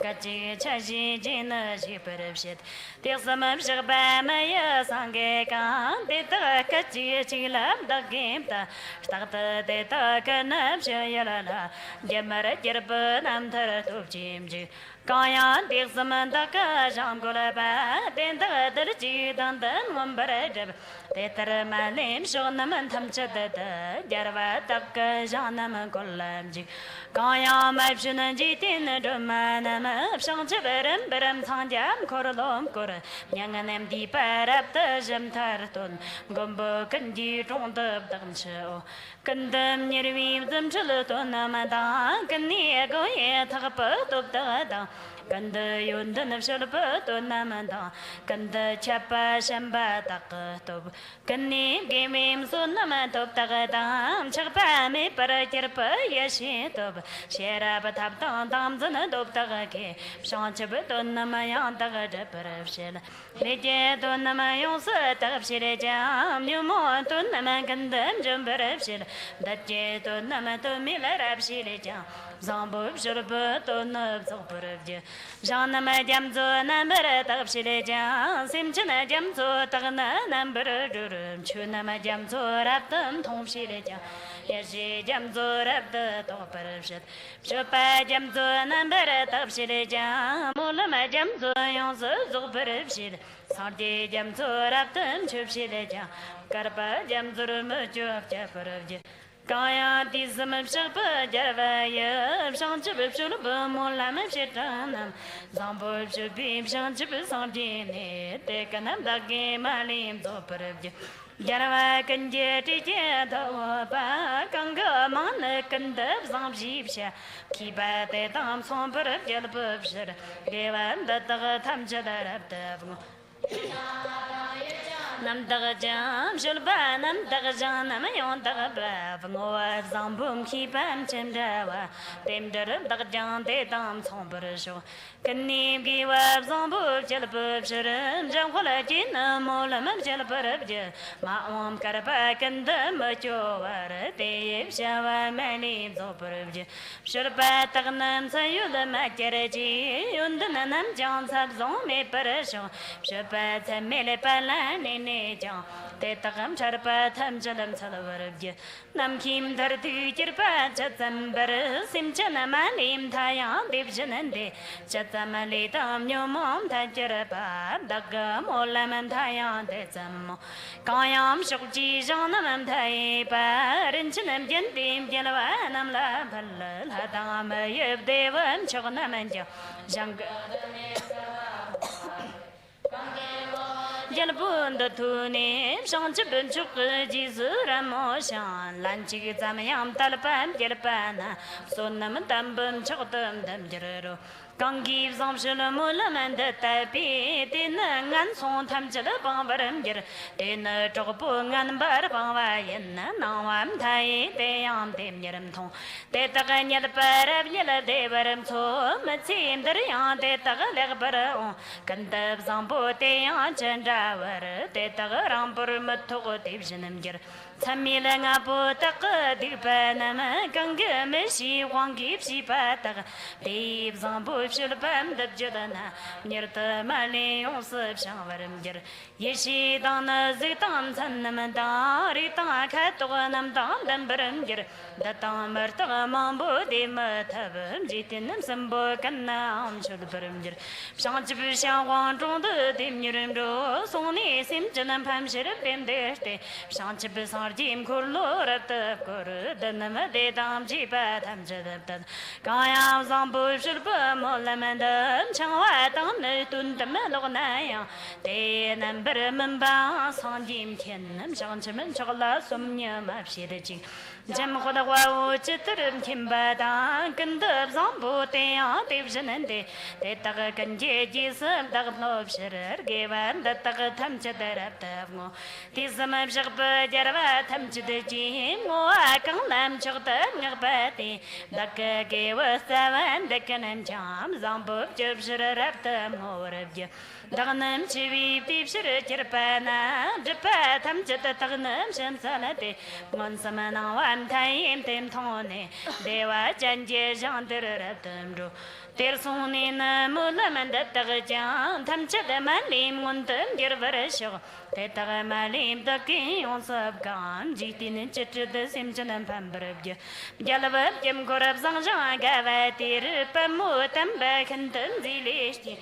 kachi chaji jina ji parje te zamam jaba maya sange kan te ta kachi chilab da game ta sta te ta kanam shayala jamar jerba nam thar tu jimji Kaya dik zaman da ka jam golaba den da dar ji dan dan wambare jab te tar malim shonaman tham chada da jarwa tak ka janam kolam ji kaya mai shun ji tin do manam shang chabaram baram thang jam korlom kor nyanganem di parap ta jam thar ton gombo kan ji tong da dam cho kandam nirvim dam chal to nam da kan ni go ye thak pa to da Kanda yunda nafshalpa to namanda Kanda chapa shamba takatob Kani gimim sunnamatop takadam Chakpa me parakirpa yashitob Sheraba taptam tam zanadop takake Shanchaba to namayan takadaparapshil Leje to namayon sa takapshile jam Nyumo to namakandam jumparapshil Datje to namato milarapshile jam Zambo sharpa to nab zakparap Barabja, Janama Jamzo, number of Shileja, Simchana Jamzo, Tagna, number Chunama Jamzo, Raptum, Tom Shileja, Yashi Jamzo, Rap the top of shit, Shopa Jamzo, number of Shileja, Mulama Jamzo, Yonzo, Zoper of shit, Sardi Jamzo, Raptum, Chup Shileja, Karpa Jamzo, Mujo of Jafaraj. Kaya tisam shapa javaya shanchip shulba molam shetanam zambo shubim shanchip samjine tekanam dagi malim zoparabja Jarava kanje tije dawapa kanga man kandab zamjibsha kiba te dam somparab jalbabshar gevan dataga tamjadarab davgo Nam daga jam shulba nam daga jam nam yon daga ba ngoa zambum ki pam chem dawa tem daram daga jam te tam thong par sho kanim gi wa zambu chal pa sharam jam khola jin mo lam chal par je ma om kar pa kan da ma cho war te sha wa mani zo par je shulba tag nam sa yu da ma kere ji yun da nam jam sa zo me par sho shulba ta me le pa la ne Te Takam Charpa Tam Jadam Salavarabja Nam Kim Darthi Chirpa Chatambar Simchana Malim Taya Divjanande Chatamali Tam Yomom Tajarapa Dagam Olaman Taya Desamo Kayam Shokji Janam Tai Parinchanam Jantim Jalavanam La Palal Hadam Yeb Devan Chognamanja Janga Jalbun the Tuni, Shanchibun Chukji Ramoshan, Lanchi Zamayam Talapan, Gelapana, Sonam Tambum Chotam Damjero. Can't give some shulamulam and the tapi, dinner and son tam jalabaram, dinner chopung and barbayan, now I'm tired, they am them yeram. They took a yellow pair of yellow day, but so much in the yan, they took a leg barrow, cantabs on both they are chandraver, they took a rampur matoko division and ger. Tamilang apo taka dipanama, Ganga Meshi, one gives she pataka, Dave on bush bam the Jadana, near the Mali on Sub Shavaram. Yeshi Dana Zitan Sanamanda, Rita Katoanam Dan Baranger, the Tamarta Mambo de Matabam, Jitin Sambo Kana, Shulbaranger, Shanchibusha one from the Dimurimdo, Sony Simchanam Pam Sheriff in there, Shanchibus Jim Kurlor at the Kur, the Namade Dam Jipat and Jadatan, Kaya Zambu Shulba Molamanda, Chawa Dam Tun the Melonaya, they number Mamba, San Jim Ken, Shanchaman Chola, Sumnia Mapshiriji. Jam Hodawa, Chitterum Kimbada, Kandab Zambo, they are division and they took a conjecture, Dagno Shirer, gave and the Tagatam Chadar. This a Mabshapa Jarava, Tam to the Jim, or I can lamb Chota, Nabati, Daka gave us 7 Deccan and Jam, Zambo, Jubshire, Raptam, or of you. Daganam Chivi, Pipshire, Jirpana, Japatam Chatatanam, Shamsanate, Monsamana, one time, Temtone, Deva Janje, Janter, There's only in a Mulam and the Tagajan, Tamchadamalim, Muntam, Girvarasho, Tetagamalim, the king on Subgan, Jitin, Chit, the Simpson and Pambrabja, Jalava, Jim Gorab Zanjan, Gavati, Pamutam, back and Tanzilish.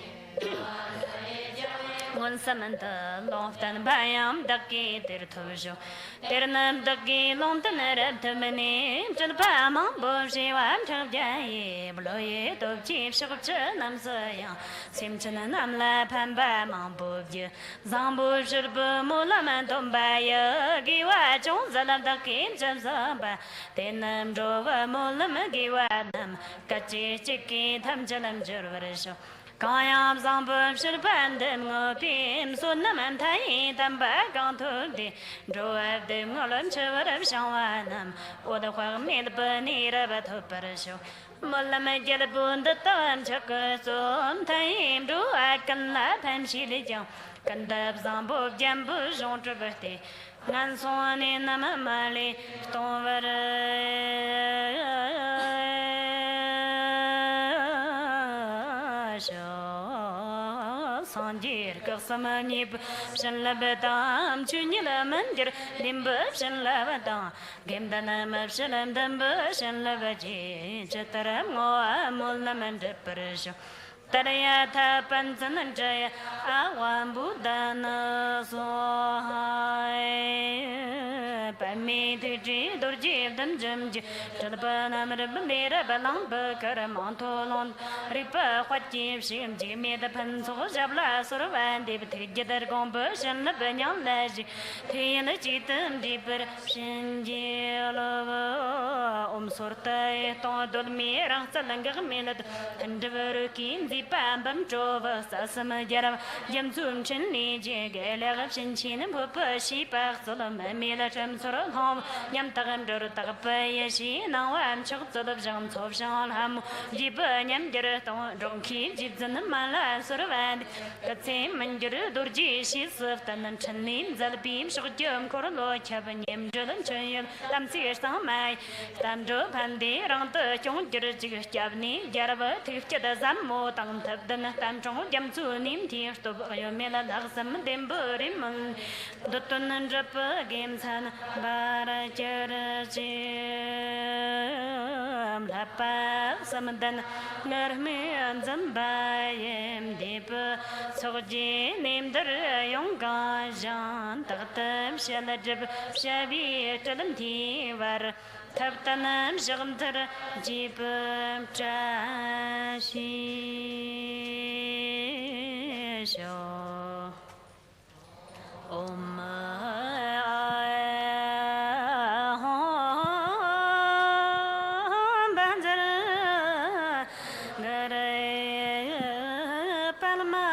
One Samantha, loft and Bayam, Ducky, Tirtojo, Ternam, Ducky, Lontan, Reptamani, Jalpama, Boshi, Wamjay, Bloy, Dog Chief, Shokcha, Namsaya, Simpson and Amla, Pamba, Mambovia, Zambu, Shurbu, Mulaman, Tombaya, Giwa, Jones, and Ducky, Jamsaba, Tenam, Drova, Mulam, Giwanam, Kachi, Chiki, Tamjalam, Jurvarisho. Kayam Zambum Shilpandem Pim Sunam Tai Tamba Gantundi Drove the Mulan Chavar of Shawanam or the Wamid Bunira Batuparasho Mulam Jelabun the Tan Chakason Time do I can lap and Shilijan Kandab Zambo Jambu Jean Traverti Nanson in Namamali Stover samani shalabadam chunila mandir limba shalabadam gemdanam shalandam shalabaji chataram mola mandir parisha Tarayata Pansanjaya Awan Buddhana Sohai Pami Tiji Durji Damjamji Chalapanam Rabamira Balang Bakaramontolon Ripa Hwachi Shimji Meda Panso Jabla Suravan Devitijadar Gombushan Labanyam Laji Tina Chitam Deeper Shinji Lava Sortai Todol Mira Salanga Minute and Kinzi Pambam Jova Sasama Yaram Yamzum Chinni Jigala Shinchin Pupa Shipa Solam Mila Jam Sora Home Yam Tagam Dorotapaya Shi now I'm choked of Jam Sov Shalham Jiba Yam Jeraton Donki Jibs and Mala Soravan Katim and Durji she served and Chanin Zalbim Shokjum Korolo Chavan Yam Jolan Chayan Lam Sears Samai Tamjo Pandi Rang the Chong Jerji Javni Jarava Tifja Zammo Tang Tabdan Tam Chong Jam Su Nim Tears to Yomela Laxam Demburim Dotun and Japa Games Han Bara Jerajim Lapa Samadan Nerme and Zambayem Deep Soji named the Yonga Jan Tatam Shalajab Shabi Talanti Var Taptanam Shamtar Jeep Trashi Show Om Banjara Gare Palma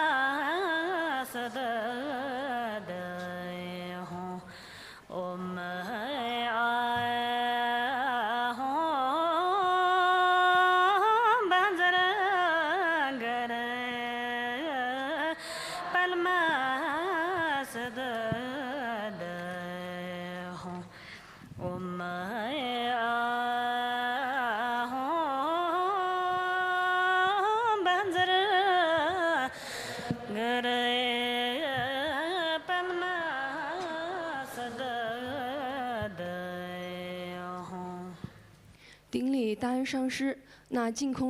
Sada Om顶礼大恩上师，那净空。